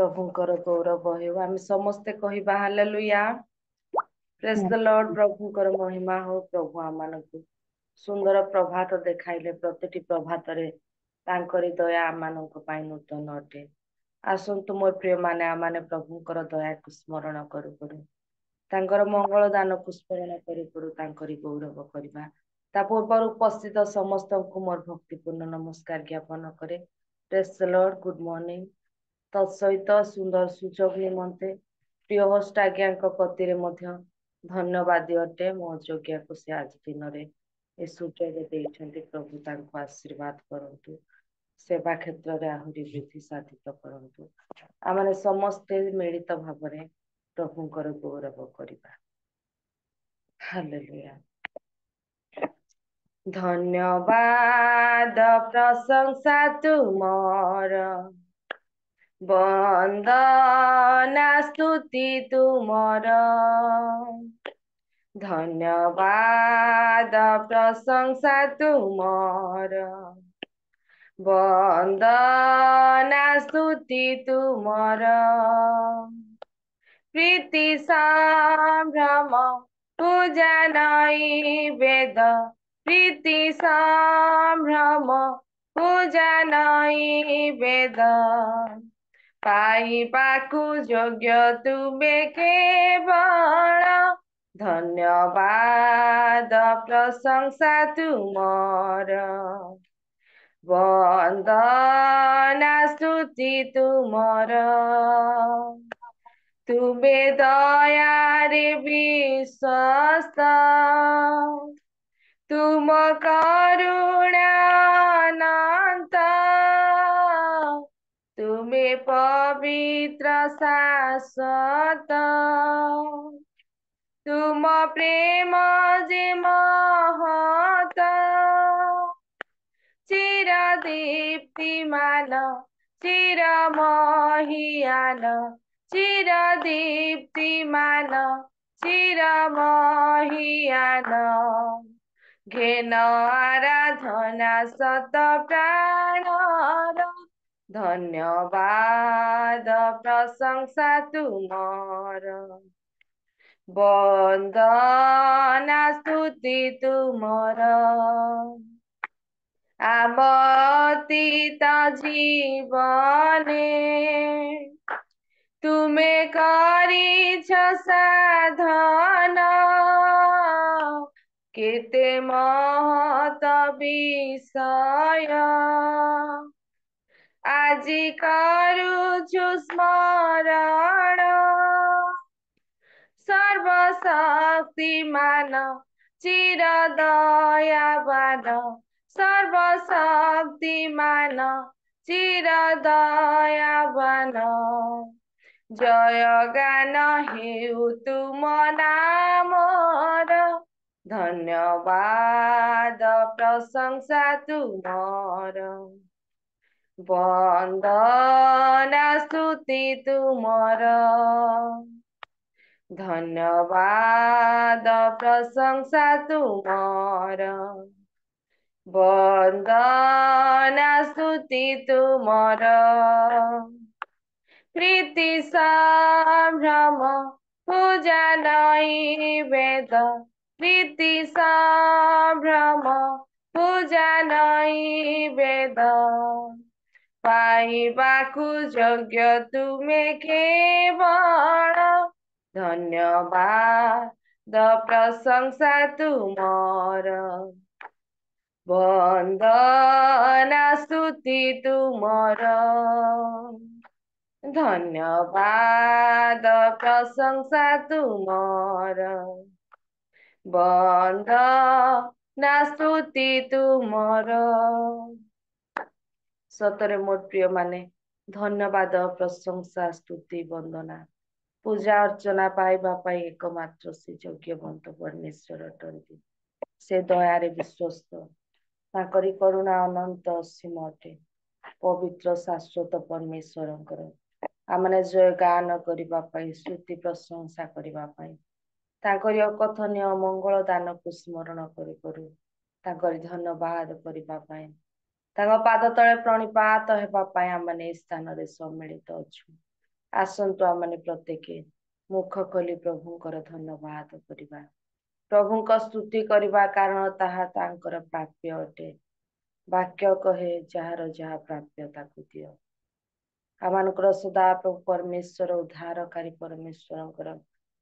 प्रभुଙ୍କର गौरव हेउ आम समस्ते कहवा हालेलुया प्रेज द लॉर्ड प्रभुଙ୍କର महिमा हो प्रभु आमମାନଙ୍କୁ सुंदर प्रभात देखाइले प्रतिटी प्रभातरे तांकरी दया आमମାନଙ୍କ ପାଇଁ नूतन अटे। आसन्तु मोर प्रिय माने आमाने प्रभुଙ୍କର दयाକୁ स्मरण करू करू तांकर मंगल दानକୁ स्मरण करू करू तांकरी गौरव କରିବା। ता पूर्व उपस्थित समस्त को मोर भक्तिपूर्ण नमस्कार ज्ञापन करे। Praise the Lord good morning तत्सहित सुंदर सुजोग निमंते प्रिय होस्ट आज्ञा कतिरे मध्य धन्यवाद अटे मो योग्य को से आज दिन रे ए सुजोग देइछन्ति प्रभु तांको आशीर्वाद करंतु सेवा क्षेत्र रे आहुरी वृद्धि साधित करंतु आमाने समस्ते मिलित भावरे प्रभुଙ୍କର गौरव करिबा। हालेलुया धन्यवाद प्रशंसा तुमर वंदना स्तुति तुमर धन्यवाद प्रशंसा तुमर वंदना स्तुति तुमर प्रीति संभ्रम पूजा नैवेद प्रीति संभ्रम पूजा नैवेद पाइबाकु योग्य तुमे केवल धन्यवाद प्रशंसा तुमर वंदना स्तुति तुमर तुमे दयारे विश्वस्त तुम करुणा अनंत तुमे पवित्र शाश्वत तुम प्रेम जे महत चिर दीप्तिमान चिर महियान चिर दीप्तिमान चिर महियान घेन आराधना सत प्राणर धन्यवाद प्रशंसा तुमर वंदना स्तुति तुमर आमतीत जीवने तुमे करिछ साधन केते महत विषय आजी करुछु स्मरण सर्वशक्तिमान चिर दयावान सर्वशक्तिमान चिर दयावान जय गान हेउ तुम नामर धन्यवाद प्रशंसा तुमर वंदना स्तुति तुमर धन्यवाद प्रशंसा तुमर वंदना स्तुति तुमर प्रीति संभ्रम पूजा नैवेद प्रीति संभ्रम पूजा नैवेद पाइबाकु योग्य तुमे केवल धन्यवाद प्रशंसा तुमर वंदना स्तुति तुमर धन्यवाद प्रशंसा तुमर वंदना स्तुति तुमर सतरे मोर प्रिय माने धन्यवाद प्रशंसा स्तुति वंदना पूजा अर्चना पाइबा पाई एकमात्र से योग्यवंत परमेश्वर अटंती से दयारे विश्वस्त ताकरी करुणा अनंत असीम अटे पवित्र शाश्वत परमेश्वरंकर आमने जय गान करिबा पाई स्तुति प्रशंसा करिबा पाई ताकरी अकथनीय मंगल दान को स्मरण करी करू ताकरी धन्यवाद करिबा पाई तांको पाद तले प्रणिपात हेबा पाई आमने स्थान रे सम्मिलित अछु। आसंतु आमने प्रत्येक मुख खोली प्रभुंकर धन्यवाद करिबा प्रभुंक स्तुति करबा कारण ताहा तांकर प्राप्य अटे वाक्य कहे जार जहा प्राप्य ताकु दियो आमानकर सदा प्रभु परमेश्वर उद्धारकारी परमेश्वर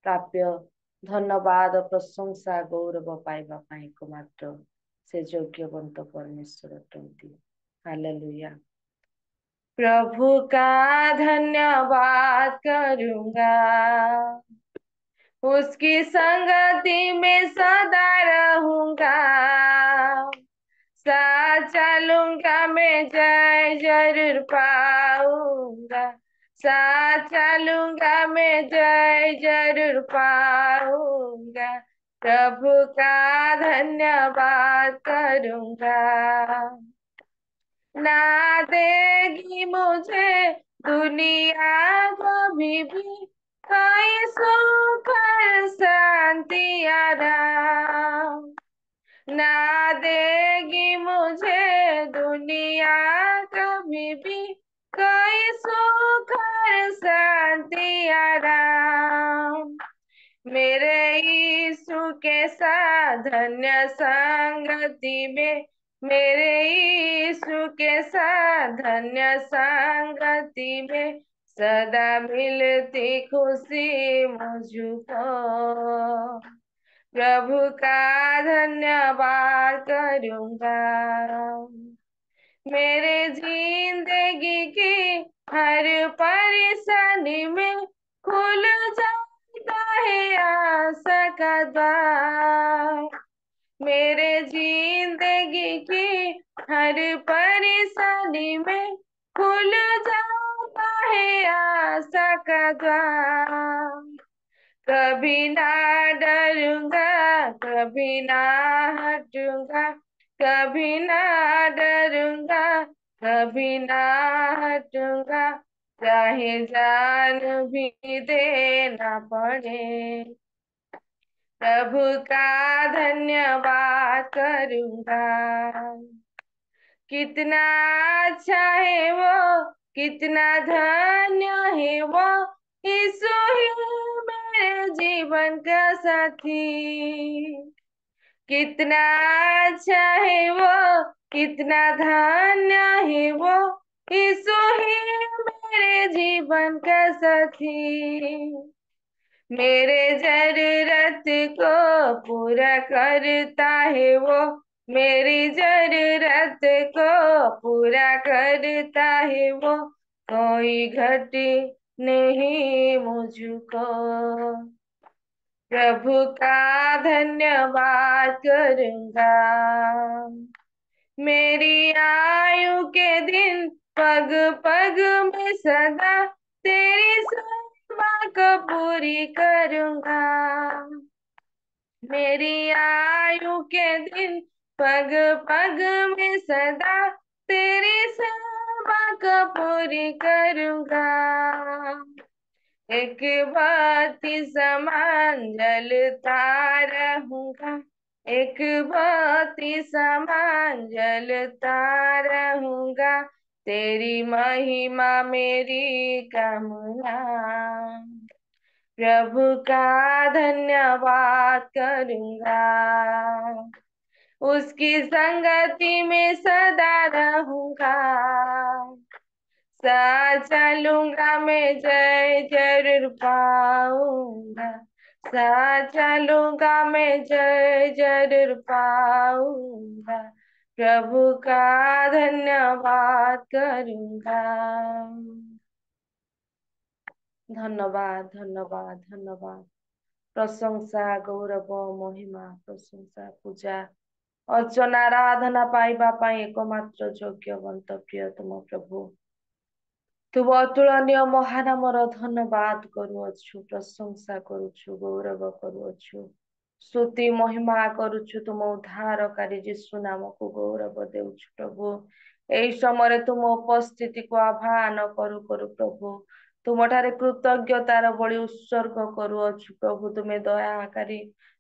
प्राप्य धन्यवाद प्रशंसा गौरव पाइबा पाई एकमात्र से योग्यवंत परमेश्वर अटंती हालेलुया प्रभु का धन्यवाद करूंगा उसकी संगति में सदा रहूंगा साथ चलूंगा मैं जय जरूर पाऊंगा साथ चलूंगा मैं जय जरूर पाऊंगा प्रभु का धन्यवाद करूंगा ना देगी मुझे दुनिया कभी भी कोई सुख और शांति आराम ना देगी मुझे दुनिया कभी भी कोई सुख और शांति आराम मेरे यीशु के साथ धन्य संगति में मेरे यीशु के साथ धन्य संगति में सदा मिलती खुशी मुझको प्रभु का धन्यवाद करूंगा मेरे जिंदगी की हर परेशानी में खुल जाता है आशा का द्वार मेरे जिंदगी की हर परेशानी में खुल जाता है आशा का द्वार कभी ना डरूंगा कभी ना हटूंगा कभी ना डरूंगा कभी ना हटूंगा चाहे जान भी देना पड़े प्रभु का धन्यवाद करूंगा कितना अच्छा है वो कितना धन्य है वो यीशु ही मेरे जीवन का साथी कितना अच्छा है वो कितना धन्य है वो यीशु ही मेरे जीवन का साथी मेरे जरूरत को पूरा करता है वो मेरी जरूरत को पूरा करता है वो कोई घटी नहीं मुझको प्रभु का धन्यवाद करूंगा मेरी आयु के दिन पग पग में सदा तेरी सेवा को पूरी करूंगा मेरी आयु के दिन पग पग में सदा तेरी सेवा को पूरी करूंगा एक बाती समान जलता रहूंगा एक बाती समान जलता रहूंगा तेरी महिमा मेरी कामना प्रभु का धन्यवाद करूंगा उसकी संगति में सदा रहूंगा साथ चलूंगा मैं जय जरूर पाऊंगा साथ चलूंगा मैं जय जरूर पाऊंगा प्रभु का धन्यवाद करूंगा धन्यवाद धन्यवाद धन्यवाद प्रशंसा गौरव महिमा प्रशंसा पूजा अर्चना आराधना पाइबा पाई एकमात्र योग्यवंत प्रियतम प्रभु तू अतुलनीय महानामर धन्यवाद करुअछु प्रशंसा करुछु गौरव करुअछु स्तुति महिमा करुछु तुम उद्धारकारी यीशु नाम को गौरव देउछु प्रभु एई समय तुम उपस्थिति को आह्वान करू करू प्रभु तुम ठारे कृतज्ञतार बलि उत्सर्ग करुअछु प्रभु तुमे दयाकारी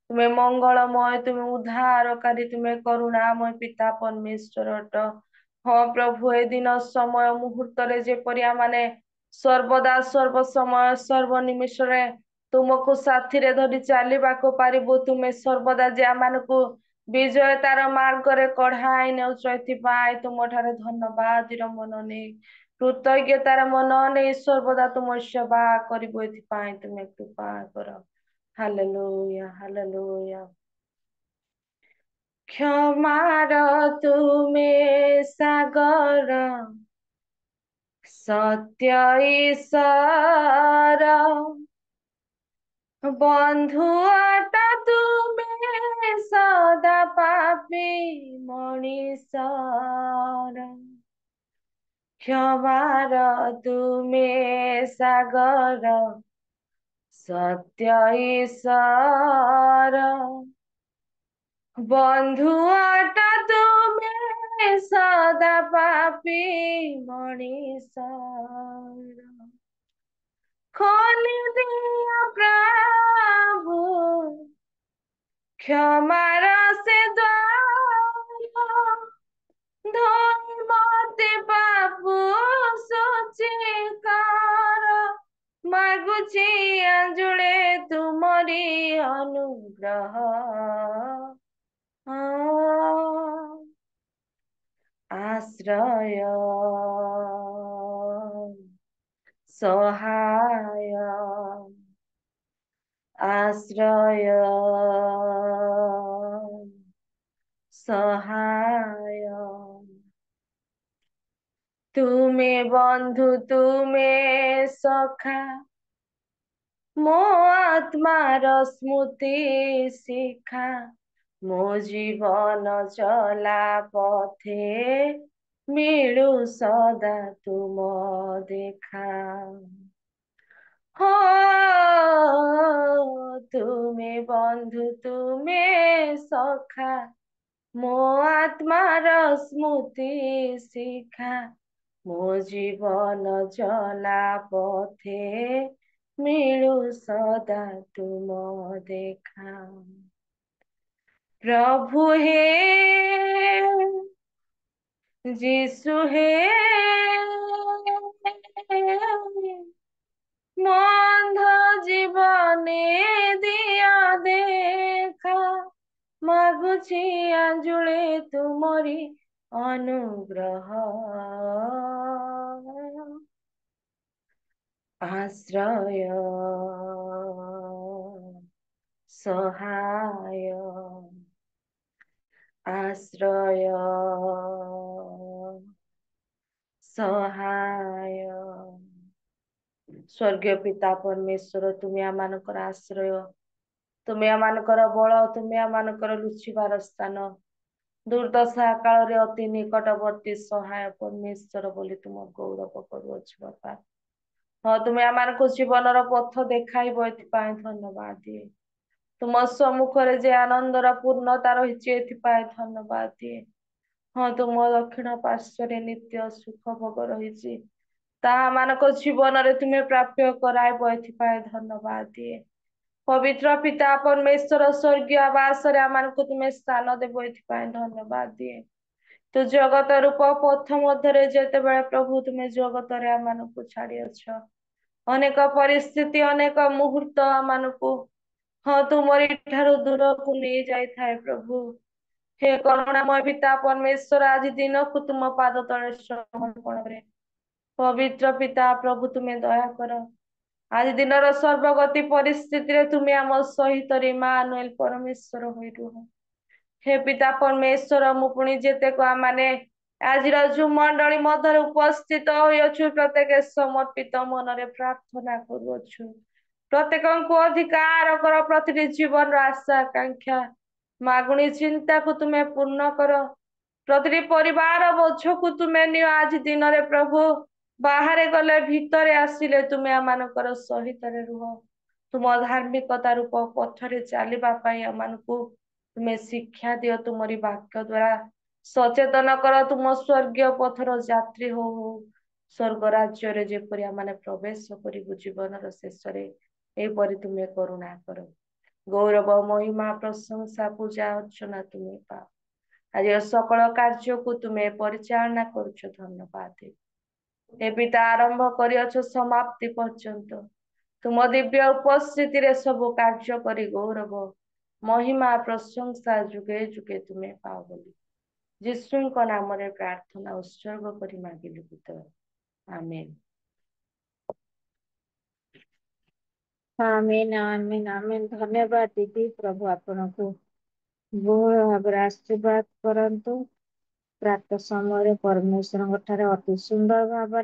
तुमे मंगलमय तुमे उद्धारकारी तुमे करुणामय पिता परमेश्वर अट हाँ प्रभु ए दिन समय मुहूर्त रे जेपरि आमाने ସର୍ବଦା ସର୍ବ ସମୟ ସର୍ବ ନିମିଷରେ ତୁମକୁ ସାଥିରେ ଧରି ଚାଲିବାକୁ ପାରିବୁ। ତୁମେ ସର୍ବଦା ଯେ ଆମମାନଙ୍କୁ ବିଜୟତାର ମାର୍ଗରେ କଢାଇ ନେଉଛ, ଏଥିପାଇଁ ତୁମଠାରେ ଧନ୍ୟବାଦର ମନ ନେଇ କୃତଜ୍ଞତାର ମନ ନେଇ ସର୍ବଦା ତୁମ ସେବା କରିବୁ। ଏଥିପାଇଁ ତୁମେ କୃପା କର। Hallelujah, hallelujah. କ୍ଷମାର ତୁମେ ସାଗର, ସତ୍ୟ ଈଶ୍ୱର, ବନ୍ଧୁ ଆଟା ତୁମେ ସଦା ପାପୀ ମଣିଷର। କ୍ଷମାର ତୁମେ ସାଗର, ସତ୍ୟ ଈଶ୍ୱର, ବନ୍ଧୁ ଆଟା ତୁମେ ସଦା ପାପୀ ମଣିଷର। ଖୋଲି ଦିଅ ପ୍ରଭୁ କ୍ଷମାର ସେ ଦ୍ୱାର, ଧୋଇ ମତେ ପାପ ଶୁଚି କର। ମାଗୁଛି ଆଞ୍ଜୁଳେ ତୁମରି ଅନୁଗ୍ରହ, ଆଶ୍ରୟ ସହାୟ, ଆଶ୍ରୟ ସହାୟ। ତୁମେ ବନ୍ଧୁ ତୁମେ ସଖା, ମୋ ଆତ୍ମାର ସ୍ମୃତି ଶିଖା। ମୋ ଜୀବନ ଚଲା ପଥେ ମିଳୁ ସଦା ତୁମ ଦେଖା। हो ତୁମେ ବନ୍ଧୁ ତୁମେ ସଖା, ମୋ ଆତ୍ମାର ସ୍ମୃତି ଶିଖା। ମୋ ଜୀବନ ଚଲା ପଥେ ମିଳୁ ସଦା ତୁମ ଦେଖା। ପ୍ରଭୁ ହେ ଯୀଶୁ ହେ, ମନ୍ଧ ଜୀବନେ ଦିଅ ଦେଖା। ମାଗୁଛି ଆଞ୍ଜୁଳେ ତୁମରି ଅନୁଗ୍ରହ, ଆଶ୍ରୟ ସହାୟ, ଆଶ୍ରୟ ସହାୟ। ସ୍वर्ଗୀୟ ପିତା ପରମେଶ୍ୱର, ତୁମେ ଆମମାନଙ୍କର ଆଶ୍ରୟ, ତୁମେ ଆମମାନଙ୍କର ବଳ, ତୁମେ ଆମମାନଙ୍କର ଲୁଚିବାର ସ୍ଥାନ, ଦୁର୍ଦଶା କାଳରେ ଅତି ନିକଟବର୍ତ୍ତୀ ସହାୟ ପରମେଶ୍ୱର ବୋଲି ତୁମ ଗୌରବ କରୁଅଛୁ ବାପା। ହଁ, ତୁମେ ଆମମାନଙ୍କୁ ଜୀବନର ପଥ ଦେଖାଇବ, ଏଥିପାଇଁ ଧନ୍ୟବାଦ ଦିଏ। ତୁମ ସମ୍ମୁଖରେ ଯେ ଆନନ୍ଦର ପୂର୍ଣ୍ଣତା ରହିଛି, ଏଥିପାଇଁ ଧନ୍ୟବାଦ ଦିଏ। ହଁ, ତୁମ ଦକ୍ଷିଣ ପାର୍ଶ୍ୱରେ ନିତ୍ୟ ସୁଖ ଭୋଗ ରହିଛି, ତାହା ମାନଙ୍କ ଜୀବନରେ ତୁମେ ପ୍ରାପ୍ୟ କରାଇବ, ଏଥିପାଇଁ ଧନ୍ୟବାଦ ଦିଏ। ପବିତ୍ର ପିତା ପରମେଶ୍ୱର, ସ୍ୱର୍ଗୀୟ ଆବାସରେ ଆମମାନଙ୍କୁ ତୁମେ ସ୍ଥାନ ଦେବ, ଏଥିପାଇଁ ଧନ୍ୟବାଦ ଦିଏ। ତୁ ଜଗତ ରୂପ ପଥ ମଧ୍ୟରେ ଯେତେବେଳେ ପ୍ରଭୁ ତୁମେ ଜଗତରେ ଆମମାନଙ୍କୁ ଛାଡିଅଛ, ଅନେକ ପରିସ୍ଥିତି ଅନେକ ମୁହୂର୍ତ୍ତ ଆମମାନଙ୍କୁ ହଁ ତୁମରି ଠାରୁ ଦୂରକୁ ନେଇ ଯାଇଥାଏ ପ୍ରଭୁ। ହେ କରୁଣାମୟ ପିତା ପରମେଶ୍ୱର, ଆଜି ଦିନକୁ ତୁମ ପାଦ ତଳେ ସମର୍ପଣ କରେ। ପବିତ୍ର ପିତା ପ୍ରଭୁ, ତୁମେ ଦୟା କର। ଆଜି ଦିନର ସର୍ବଗତି ପରିସ୍ଥିତିରେ ତୁମେ ଆମ ସହିତ ଇମ୍ମାନୁଏଲ ପରମେଶ୍ୱର ହୋଇ ରୁହ। ହେ ପିତା ପରମେଶ୍ୱର, ମୁଁ ପୁଣି ଯେତେକ ମାନେ ଆଜିର ଯୋଉ ମଣ୍ଡଳୀ ମଧ୍ୟରେ ଉପସ୍ଥିତ ହୋଇଅଛୁ, ପ୍ରତ୍ୟେକ ସମର୍ପିତ ମନରେ ପ୍ରାର୍ଥନା କରୁଅଛୁ। ପ୍ରତ୍ୟେକଙ୍କୁ ଅଧିକାର କର, ପ୍ରତିଟି ଜୀବନର ଆଶା ଆକାଂକ୍ଷା ମାଗୁଣି ଚିନ୍ତାକୁ ତୁମେ ପୂର୍ଣ୍ଣ କର। ପ୍ରତିଟି ପରିବାର ବୋଝକୁ ତୁମେ ନିଅ। ଆଜି ଦିନରେ ପ୍ରଭୁ ବାହାରେ ଗଲେ ଭିତରେ ଆସିଲେ ତୁମେ ଆମମାନଙ୍କର ସହିତରେ ରୁହ। ତୁମ ଧାର୍ମିକତା ରୂପ ପଥରେ ଚାଲିବା ପାଇଁ ଆମମାନଙ୍କୁ ତୁମେ ଶିକ୍ଷା ଦିଅ। ତୁମରି ବାକ୍ୟ ଦ୍ଵାରା ସଚେତନ କର। ତୁମ ସ୍ୱର୍ଗୀୟ ପଥର ଯାତ୍ରୀ ହଉ ସ୍ୱର୍ଗ ରାଜ୍ୟରେ ଯେପରି ଆମେ ପ୍ରବେଶ କରିବୁ ଜୀବନର ଶେଷରେ, ଏପରି ତୁମେ କରୁଣା କର। ଗୌରବ ମହିମା ପ୍ରଶଂସା ପୂଜା ଅର୍ଚ୍ଚନା ତୁମେ ପାଅ। ଆଜି ସକଳ କାର୍ଯ୍ୟକୁ ତୁମେ ପରିଚାଳନା କରୁଛ, ଧନ୍ୟବାଦ। ଏବିଟା ଆରମ୍ଭ କରିଅଛ ସମାପ୍ତି ପର୍ଯ୍ୟନ୍ତ ତୁମ ଦିବ୍ୟ ଉପସ୍ଥିତିରେ ସବୁ କାର୍ଯ୍ୟ କରି ଗୌରବ ମହିମା ପ୍ରଶଂସା ଯୁଗେ ଯୁଗେ ତୁମେ ପାଅ ବୋଲି ଯୀଶୁଙ୍କ ନାମରେ ପ୍ରାର୍ଥନା ଉତ୍ସର୍ଗ କରି ମାଗିଲୁ ପିତା। ଆମେନ୍। आमेन आमेन आमेन। धन्यवाद दीदी। प्रभु आपनको बहुल भाव आशीर्वाद करंतु। प्रातः समय परमेश्वर ठारे अति सुंदर भाव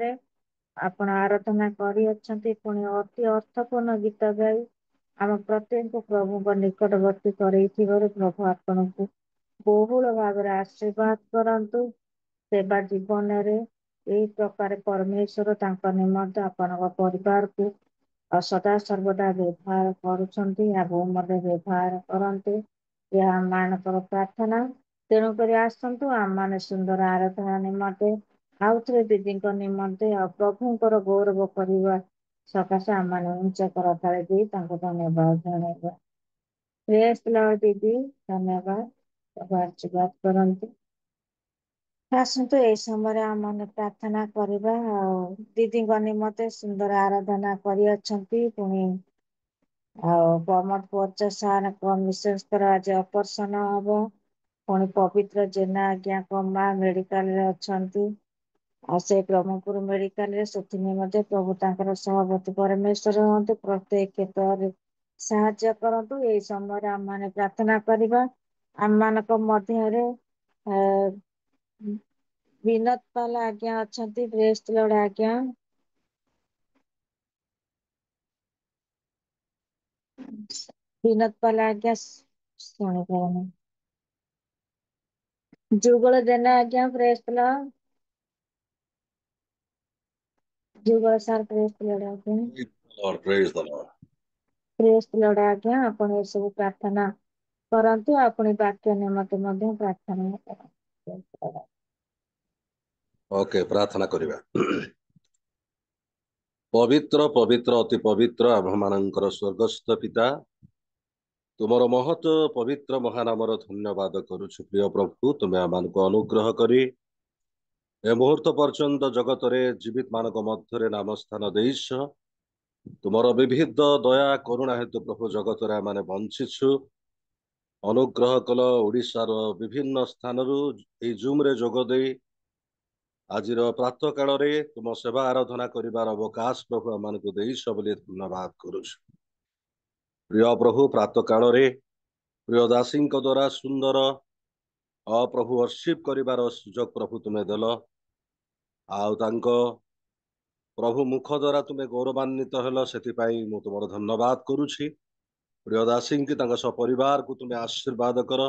आपण आराधना करी पुणी अति अर्थपूर्ण गीत गाई आम प्रत्येक प्रभु निकटवर्ती करैथिबारु प्रभु आपनको बहुल भाव आशीर्वाद करंतु। सेवा जीवन रे एई प्रकार परमेश्वर तांका निमंत आपनका परिवार को सदा सर्वदा व्यवहार करुछंती आगो मध्य व्यवहार करंतु। यह मानकर प्रार्थना। तेणुकर आसतु आम मैंने सुंदर आराधना निमंते आउ थे दीदी निमंते आ प्रभुंर गौरव करने सकाशे आम मैंने उच्च करताली दी धन्यवाद जन प्रेस दीदी धन्यवाद। आशीर्वाद करंतु। आसतु ए समय आम मैंने प्रार्थना करवा दीदी निमंते सुंदर आराधना करी पुणी प्रमोद पर्चा सार मिसेसर आज ऑपरेशन हम पुणी पवित्र जेना आज्ञा माँ मेडिकल रे अच्छी आ से ब्रह्मपुर मेडिकल रे से प्रभु तांकर सहपति परमेश्वर हूँ प्रत्येक क्षेत्र में साहाय्य करतु। यही समय आम मैंने प्रार्थना करवा आम मान मध्य विनोद पाल आज्ञा अच्छा प्रेस लड़ आज्ञा विनोद पाल आज्ञा शुणी पानी जुगल जेना आज्ञा प्रेस जुगल सार प्रेस लड़ आज्ञा Lord, praise the Lord. Press लड़ आज्ञा आपण ये सब प्रार्थना करंतु अपनी वाक्य निमंते मध्य प्रार्थना करंतु। ओके प्रार्थना करिबा। पवित्र पवित्र अति पवित्र आम्भମାନଙ୍କର स्वर्गस्थ पिता तुमर महत पवित्र महानामर धन्यवाद करुछु प्रिय प्रभु तुमे आमनको अनुग्रह करी ए मुहूर्त पर्यंत जगत रे जीवित मानक मध्यरे नाम स्थान देइछ तुमर विविध दया करुणा हेतु प्रभु जगत रे माने बंचिछु अनुग्रह कल ओडिशार विभिन्न स्थानरू ए जूम रे जोग देई आजिर प्रातः काल रे तुम सेवा आराधना करिवार अवकाश प्रभु आमनको देइछ बोली धन्यवाद करुछु प्रिय प्रभु प्रातः काल रे प्रिय दासी द्वारा सुंदर प्रभु वर्शिप करिवार सुजोग प्रभु तुमे देल आउ तांको प्रभु मुख द्वारा तुमे गौरवान्वित हेल सेतिपाई मु तुमर धन्यवाद करुछि प्रिय दासी की परिवार को तुमे आशीर्वाद कर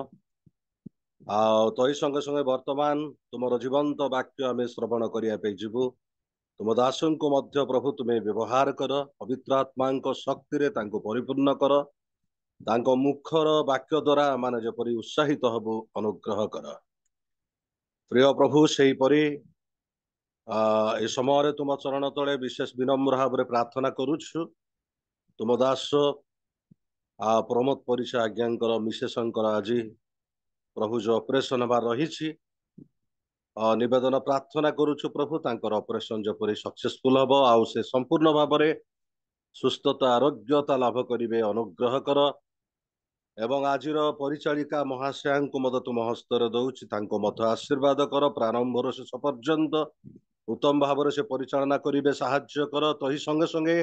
तही संगे संगे वर्तमान तुमर जीवंत वाक्य आम श्रवण करने जीवु तुम दासन को मध्य प्रभु तुम्हें व्यवहार कर पवित्र आत्मा शक्ति रे तांको परिपूर्ण कर तांको मुखर वाक्य द्वारा माने जेपरि उत्साहित हबु अनुग्रह कर प्रिय प्रभु सेही परि ए समय तुम चरण तले विशेष विनम्र भाव में प्रार्थना करुछु तुम दास प्रमोद परिचा आज्ञा मिसेसंकर आज प्रभु जो ऑपरेशन बार रही निवेदन प्रार्थना करुछु प्रभु तांकर ऑपरेशन जपरि सक्सेसफुल हबो आउ से संपूर्ण भाव में सुस्थता आरोग्यता लाभ करिवे अनुग्रह कर एवं आजिर परिचालिका महाशया को मद तुम हस्तर दउछि तांको मत आशीर्वाद कर प्रारंभ शेष पर्यंत उत्तम भाव से परिचालना करिवे साहाय्य कर तही संगे संगे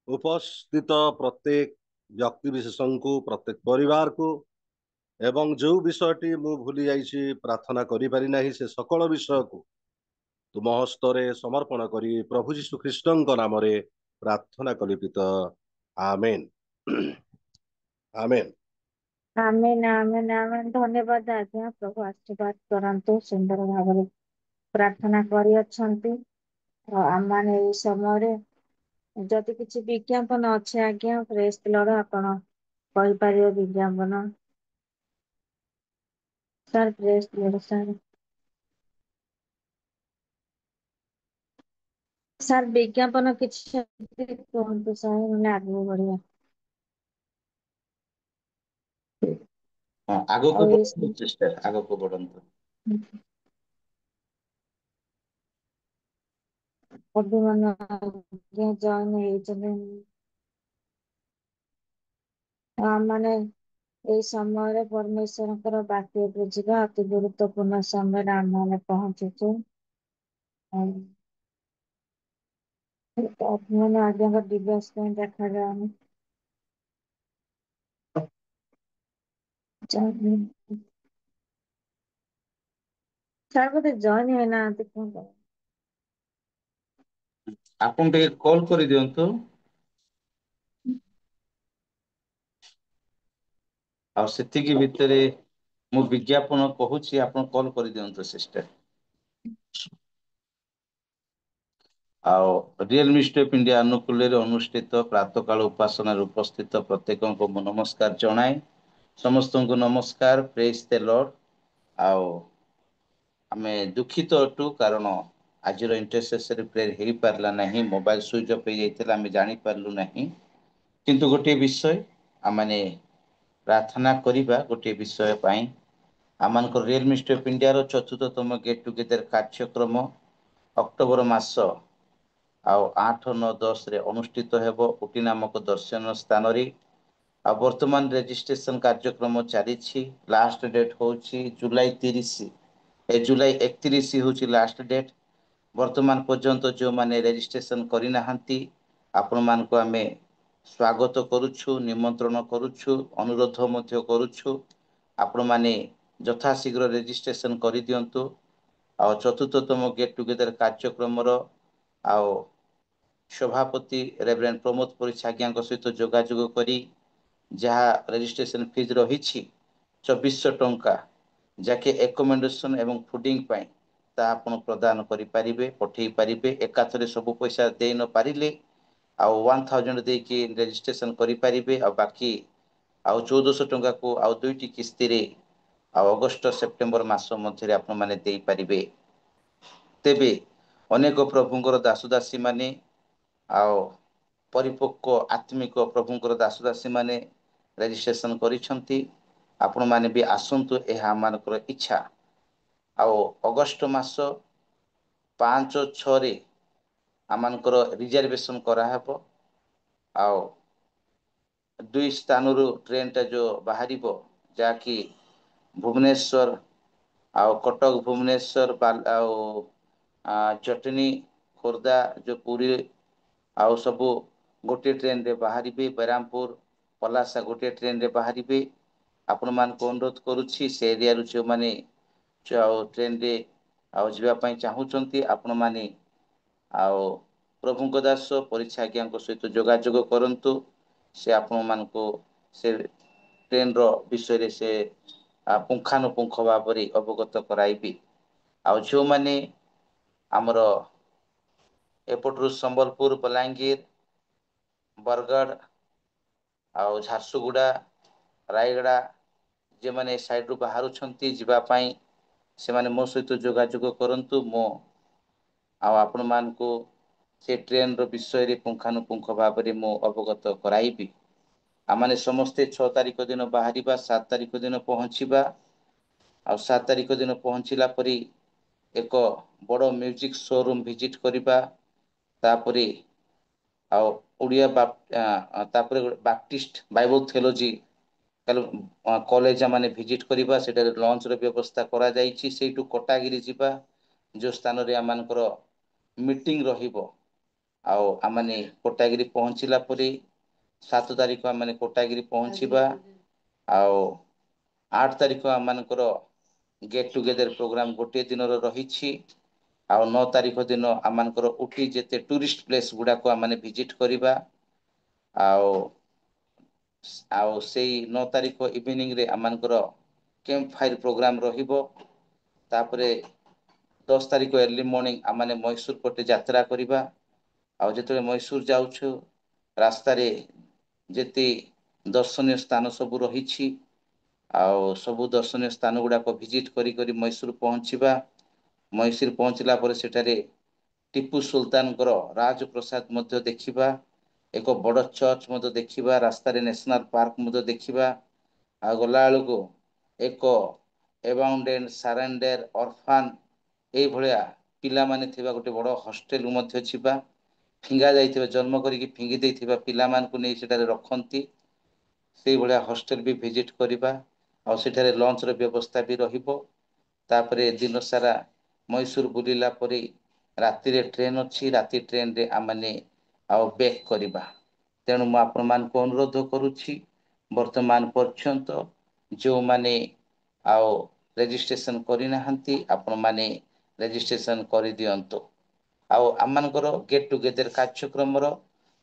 उपस्थित प्रत्येक व्यक्ति विशेष को प्रत्येक परिवार को एवं जो विषयटी मु भूली जाइछि प्रार्थना करि पारि नाही से सकल विषय को तुम हस्तरे समर्पण करी प्रभु जीशु ख्रीष्टଙ୍କ नामरे प्रार्थना कली पिता आमेन आमेन आमेन आमेन आमेन। धन्यवाद आज्ञा प्रभु आशीर्वाद करंतु सुंदर भाव प्रार्थना करी अछंती आम माने एई समय जदि किसी विज्ञापन अच्छे आज्ञा प्रेस लड़ आपण कहि परियो विज्ञापन सर प्रेस लड़ सर विज्ञापन किसी कहतु सर मैंने आगे बढ़िया आगो को बढ़ंतु सिस्टर आगो को बढ़ंतु ଅଭିମାନ ଆଜ୍ଞା ଜଏନ୍ ହେଇଛନ୍ତି। ମାନେ ଏଇ ସମୟରେ ପରମେଶ୍ୱରଙ୍କର ବାକ୍ୟ ବୁଝିବା ଅତି ଗୁରୁତ୍ୱପୂର୍ଣ୍ଣ ସମୟରେ ଆମେ ପହଞ୍ଚୁଛୁ। ଅଭିମାନ ଆଜ୍ଞାଙ୍କ ଡିଭୋର୍ସ ପାଇଁ ଦେଖାଯାଉନି। ସାର୍ ବୋଧେ ଜଏନ୍ ହେଇନାହାନ୍ତି କୁହନ୍ତୁ। ଆପଣ ଟିକେ କଲ୍ କରିଦିଅନ୍ତୁ। ଆଉ ସେତିକି ଭିତରେ ମୁଁ ବିଜ୍ଞାପନ କହୁଛି, ଆପଣ କଲ୍ କରିଦିଅନ୍ତୁ ସିଷ୍ଟର। ଆଉ ରିଏଲ ମିଷ୍ଟି ଅଫ୍ ଇଣ୍ଡିଆ ଆନୁକୂଲ୍ୟରେ ଅନୁଷ୍ଠିତ ପ୍ରାତଃକାଳ ଉପାସନାରେ ଉପସ୍ଥିତ ପ୍ରତ୍ୟେକଙ୍କୁ ମୁଁ ନମସ୍କାର ଜଣାଏ। ସମସ୍ତଙ୍କୁ ନମସ୍କାର, ପ୍ରେଜ୍ ଦ ଲର୍ଡ। ଆଉ ଆମେ ଦୁଃଖିତ ଅଟୁ, କାରଣ ଆଜିର ଇଣ୍ଟରସେସରୀ ପ୍ରେୟର ହେଇପାରିଲା ନାହିଁ। ମୋବାଇଲ ସୁଇଚ୍ ଅଫ୍ ହେଇଯାଇଥିଲା, ଆମେ ଜାଣିପାରିଲୁ ନାହିଁ। କିନ୍ତୁ ଗୋଟିଏ ବିଷୟ ଆମମାନେ ପ୍ରାର୍ଥନା କରିବା, ଗୋଟିଏ ବିଷୟ ପାଇଁ ଆମମାନଙ୍କର ରିଏଲ ମିଷ୍ଟି ଅଫ୍ ଇଣ୍ଡିଆର 4ର୍ଥ ଗେଟ୍ ଟୁଗେଦର କାର୍ଯ୍ୟକ୍ରମ ଅକ୍ଟୋବର ମାସ ଆଉ 8, 9, 10ରେ ଅନୁଷ୍ଠିତ ହେବ ଉଟି ନାମକ ଦର୍ଶନୀୟ ସ୍ଥାନରେ। ଆଉ ବର୍ତ୍ତମାନ ରେଜିଷ୍ଟ୍ରେସନ କାର୍ଯ୍ୟକ୍ରମ ଚାଲିଛି। ଲାଷ୍ଟ ଡେଟ୍ ହଉଛି ଜୁଲାଇ 30। ଜୁଲାଇ 31 ହେଉଛି ଲାଷ୍ଟ ଡେଟ୍। ବର୍ତ୍ତମାନ ପର୍ଯ୍ୟନ୍ତ ଯେଉଁମାନେ ରେଜିଷ୍ଟ୍ରେସନ କରିନାହାନ୍ତି, ଆପଣମାନଙ୍କୁ ଆମେ ସ୍ୱାଗତ କରୁଛୁ, ନିମନ୍ତ୍ରଣ କରୁଛୁ, ଅନୁରୋଧ ମଧ୍ୟ କରୁଛୁ। ଆପଣମାନେ ଯଥାଶୀଘ୍ର ରେଜିଷ୍ଟ୍ରେସନ କରିଦିଅନ୍ତୁ। ଆଉ 4ର୍ଥ ଗେଟ୍ ଟୁଗେଦର କାର୍ଯ୍ୟକ୍ରମର ଆଉ ସଭାପତି ରେଭରେଣ୍ଡ ପ୍ରମୋଦ ପରିଛା ଆଜ୍ଞାଙ୍କ ସହିତ ଯୋଗାଯୋଗ କରି ଯାହା ରେଜିଷ୍ଟ୍ରେସନ ଫିଜ୍ ରହିଛି 2400 ଟଙ୍କା, ଯାକେ ଏକୋମେଣ୍ଡେସନ ଏବଂ ଫୁଡିଂ ପାଇଁ ତା ଆପଣ ପ୍ରଦାନ କରିପାରିବେ, ପଠେଇ ପାରିବେ। ଏକାଥରେ ସବୁ ପଇସା ଦେଇ ନ ପାରିଲେ ଆଉ 1000 ଦେଇକି ରେଜିଷ୍ଟ୍ରେସନ କରିପାରିବେ। ଆଉ ବାକି ଆଉ 1400 ଟଙ୍କାକୁ ଆଉ 2ଟି କିସ୍ତିରେ ଆଉ ଅଗଷ୍ଟ ସେପ୍ଟେମ୍ବର ମାସ ମଧ୍ୟରେ ଆପଣମାନେ ଦେଇପାରିବେ। ତେବେ ଅନେକ ପ୍ରଭୁଙ୍କର ଦାସ ଦାସୀ ମାନେ ଆଉ ପରିପକ୍ୱ ଆତ୍ମିକ ପ୍ରଭୁଙ୍କର ଦାସ ଦାସୀ ମାନେ ରେଜିଷ୍ଟ୍ରେସନ କରିଛନ୍ତି। ଆପଣମାନେ ବି ଆସନ୍ତୁ, ଏହା ଆମମାନଙ୍କର ଇଚ୍ଛା। ଆଉ ଅଗଷ୍ଟ ମାସ 5, 6ରେ ଆମମାନଙ୍କର ରିଜର୍ଭେସନ କରାହେବ। ଆଉ 2 ସ୍ଥାନରୁ ଟ୍ରେନଟା ଯୋଉ ବାହାରିବ, ଯାହାକି ଭୁବନେଶ୍ୱର ଆଉ କଟକ ଭୁବନେଶ୍ୱର ଆଉ ଜଟନୀ ଖୋର୍ଦ୍ଧା ଯେଉଁ ପୁରୀ ଆଉ ସବୁ ଗୋଟିଏ ଟ୍ରେନରେ ବାହାରିବେ। ବେରାମପୁର ପଲାସା ଗୋଟିଏ ଟ୍ରେନରେ ବାହାରିବେ। ଆପଣମାନଙ୍କୁ ଅନୁରୋଧ କରୁଛି, ସେ ଏରିଆରୁ ଯେଉଁମାନେ ଆଉ ଟ୍ରେନରେ ଆଉ ଯିବା ପାଇଁ ଚାହୁଁଛନ୍ତି, ଆପଣମାନେ ଆଉ ପ୍ରଭୁଙ୍କ ଦାସ ପରିଛା ଆଜ୍ଞାଙ୍କ ସହିତ ଯୋଗାଯୋଗ କରନ୍ତୁ। ସେ ଆପଣମାନଙ୍କୁ ସେ ଟ୍ରେନର ବିଷୟରେ ସେ ପୁଙ୍ଖାନୁପୁଙ୍ଖ ଭାବରେ ଅବଗତ କରାଇବି। ଆଉ ଯେଉଁମାନେ ଆମର ଏପଟରୁ ସମ୍ବଲପୁର, ବଲାଙ୍ଗୀର, ବରଗଡ଼ ଆଉ ଝାରସୁଗୁଡ଼ା, ରାୟଗଡ଼ା ଯେଉଁମାନେ ଏ ସାଇଡ଼ରୁ ବାହାରୁଛନ୍ତି ଯିବା ପାଇଁ, ସେମାନେ ମୋ ସହିତ ଯୋଗାଯୋଗ କରନ୍ତୁ। ମୁଁ ଆଉ ଆପଣମାନଙ୍କୁ ସେ ଟ୍ରେନର ବିଷୟରେ ପୁଙ୍ଖାନୁପୁଙ୍ଖ ଭାବରେ ମୁଁ ଅବଗତ କରାଇବି। ଆମମାନେ ସମସ୍ତେ 6 ତାରିଖ ଦିନ ବାହାରିବା, 7 ତାରିଖ ଦିନ ପହଞ୍ଚିବା। ଆଉ 7 ତାରିଖ ଦିନ ପହଞ୍ଚିଲା ପରେ ଏକ ବଡ଼ ମ୍ୟୁଜିକ୍ ସୋରୁମ୍ ଭିଜିଟ୍ କରିବା। ତାପରେ ଆଉ ତାପରେ ଗୋଟେ ବାପ୍ଟିଷ୍ଟ ବାଇବଲ ଥିଓଲୋଜି କଲେଜ ମାନେ ଭିଜିଟ୍ କରିବା। ସେଠାରେ ଲଞ୍ଚର ବ୍ୟବସ୍ଥା କରାଯାଇଛି। ସେଇଠୁ କଟାଗିରି ଯିବା, ଯେଉଁ ସ୍ଥାନରେ ଆମମାନଙ୍କର ମିଟିଂ ରହିବ। ଆଉ ଆମମାନେ କଟାଗିରି ପହଞ୍ଚିଲା ପରେ 7 ତାରିଖ ଆମମାନେ କୋଟାଗିରି ପହଞ୍ଚିବା। ଆଉ 8 ତାରିଖ ଆମମାନଙ୍କର ଗେଟ୍ ଟୁଗେଦର ପ୍ରୋଗ୍ରାମ ଗୋଟିଏ ଦିନର ରହିଛି। ଆଉ 9 ତାରିଖ ଦିନ ଆମମାନଙ୍କର ଉଟି ଯେତେ ଟୁରିଷ୍ଟ ପ୍ଲେସ୍ ଗୁଡ଼ାକୁ ଆମମାନେ ଭିଜିଟ୍ କରିବା। ଆଉ ସେଇ 9 ତାରିଖ ଇଭିନିଂରେ ଆମମାନଙ୍କର କ୍ୟାମ୍ପ ଫାୟାର ପ୍ରୋଗ୍ରାମ ରହିବ। ତାପରେ 10 ତାରିଖ ଏର୍ଲି ମର୍ଣ୍ଣିଂ ଆମମାନେ ମହୀଶୂର ପଟେ ଯାତ୍ରା କରିବା। ଆଉ ଯେତେବେଳେ ମହୀଶୂର ଯାଉଛୁ, ରାସ୍ତାରେ ଯେତେ ଦର୍ଶନୀୟ ସ୍ଥାନ ସବୁ ରହିଛି, ଆଉ ସବୁ ଦର୍ଶନୀୟ ସ୍ଥାନ ଗୁଡ଼ାକ ଭିଜିଟ୍ କରି କରି ମହୀଶୂର ପହଞ୍ଚିବା। ମହୀଶୂର ପହଞ୍ଚିଲା ପରେ ସେଠାରେ ଟିପୁ ସୁଲତାନଙ୍କର ରାଜପ୍ରସାଦ ମଧ୍ୟ ଦେଖିବା। ଏକ ବଡ଼ ଚର୍ଚ୍ଚ ମଧ୍ୟ ଦେଖିବା। ରାସ୍ତାରେ ନ୍ୟାସନାଲ୍ ପାର୍କ ମଧ୍ୟ ଦେଖିବା। ଆଉ ଗଲାବେଳକୁ ଏକ ଏବାଉଣ୍ଡେଡ଼ ସାରେଣ୍ଡର ଅରଫାନ୍ ଏଇଭଳିଆ ପିଲାମାନେ ଥିବା ଗୋଟେ ବଡ଼ ହଷ୍ଟେଲ ମଧ୍ୟ ଯିବା, ଫିଙ୍ଗା ଯାଇଥିବା ଜନ୍ମ କରିକି ଫିଙ୍ଗି ଦେଇଥିବା ପିଲାମାନଙ୍କୁ ନେଇ ସେଠାରେ ରଖନ୍ତି, ସେଇଭଳିଆ ହଷ୍ଟେଲ ବି ଭିଜିଟ୍ କରିବା, ଆଉ ସେଠାରେ ଲଞ୍ଚର ବ୍ୟବସ୍ଥା ବି ରହିବ। ତାପରେ ଦିନ ସାରା ମହୀଶୂର ବୁଲିଲା ପରେ ରାତିରେ ଟ୍ରେନ୍ ଅଛି, ରାତି ଟ୍ରେନରେ ଆମମାନେ ଆଉ ବେକ୍ କରିବା। ତେଣୁ ମୁଁ ଆପଣମାନଙ୍କୁ ଅନୁରୋଧ କରୁଛି, ବର୍ତ୍ତମାନ ପର୍ଯ୍ୟନ୍ତ ଯେଉଁମାନେ ଆଉ ରେଜିଷ୍ଟ୍ରେସନ କରିନାହାନ୍ତି ଆପଣମାନେ ରେଜିଷ୍ଟ୍ରେସନ କରିଦିଅନ୍ତୁ। ଆଉ ଆମମାନଙ୍କର ଗେଟ୍ ଟୁଗେଦର କାର୍ଯ୍ୟକ୍ରମର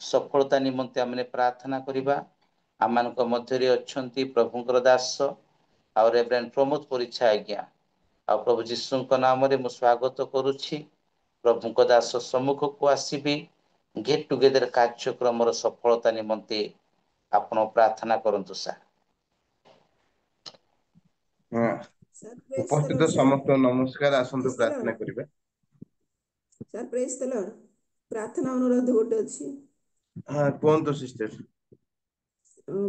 ସଫଳତା ନିମନ୍ତେ ଆମେ ପ୍ରାର୍ଥନା କରିବା। ଆମମାନଙ୍କ ମଧ୍ୟରେ ଅଛନ୍ତି ପ୍ରଭୁଙ୍କର ଦାସ ଆଉ ରେଭରେଣ୍ଡ ପ୍ରମୋଦ ପରିଛା ଆଜ୍ଞା, ଆଉ ପ୍ରଭୁ ଯୀଶୁଙ୍କ ନାମରେ ମୁଁ ସ୍ୱାଗତ କରୁଛି। ପ୍ରଭୁଙ୍କ ଦାସ ସମ୍ମୁଖକୁ ଆସିବି, ଗେଟ୍ ଟୁଗେଦର କାର୍ଯ୍ୟକ୍ରମର ସଫଳତା ନିମନ୍ତେ ଆପଣ ପ୍ରାର୍ଥନା କରନ୍ତୁ ସାର୍। ହଁ, ସାର୍ ପ୍ରେଜ୍ ଦ ଉପସ୍ଥିତ ଲର୍ଡ ସାର୍। ସମସ୍ତ ନମସ୍କାର, ଆସନ୍ତୁ ପ୍ରେଜ୍ ଦ ଲର୍ଡ ପ୍ରାର୍ଥନା କରିବା। ସାର୍ ପ୍ରେଜ୍ ଦ ଲର୍ଡ। ପ୍ରାର୍ଥନା ଅନୁରୋଧ ଗୋଟେ ଅଛି। ହଁ କୁହନ୍ତୁ ସିଷ୍ଟର।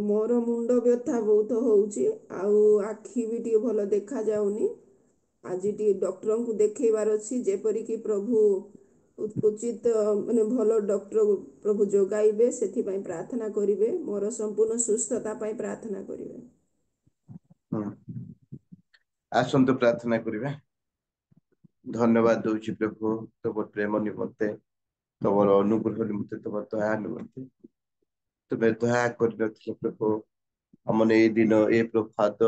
ମୋର ମୁଣ୍ଡ ବ୍ୟଥା ବହୁତ ହଉଛି, ଆଉ ଆଖି ବି ଟିକେ ଭଲ ଦେଖା ଯାଉନି। ଆଜି ଟିକେ ଡକ୍ଟରଙ୍କୁ ଦେଖେଇବାର ଅଛି, ଯେପରିକି ପ୍ରଭୁ ଉଚିତ ମାନେ ଭଲ ଡକ୍ଟର ପ୍ରଭୁ ଯୋଗାଇବେ, ସେଥିପାଇଁ ପ୍ରାର୍ଥନା କରିବେ। ମୋର ସମ୍ପୂର୍ଣ୍ଣ ସୁସ୍ଥତା ପାଇଁ ପ୍ରାର୍ଥନା କରିବେ। ହୁଁ, ଆସନ୍ତୁ ପ୍ରାର୍ଥନା କରିବା। ଧନ୍ୟବାଦ ଦଉଛି ପ୍ରଭୁ ତମ ପ୍ରେମ ନିମନ୍ତେ, ତମର ଅନୁଗ୍ରହ ନିମନ୍ତେ, ତମର ଦୟା ନିମନ୍ତେ। ତୁମେ ଦୟା କରିନଥିଲ ପ୍ରଭୁ, ଆମମାନେ ଏଇ ଦିନ, ଏ ପ୍ରଭାତ,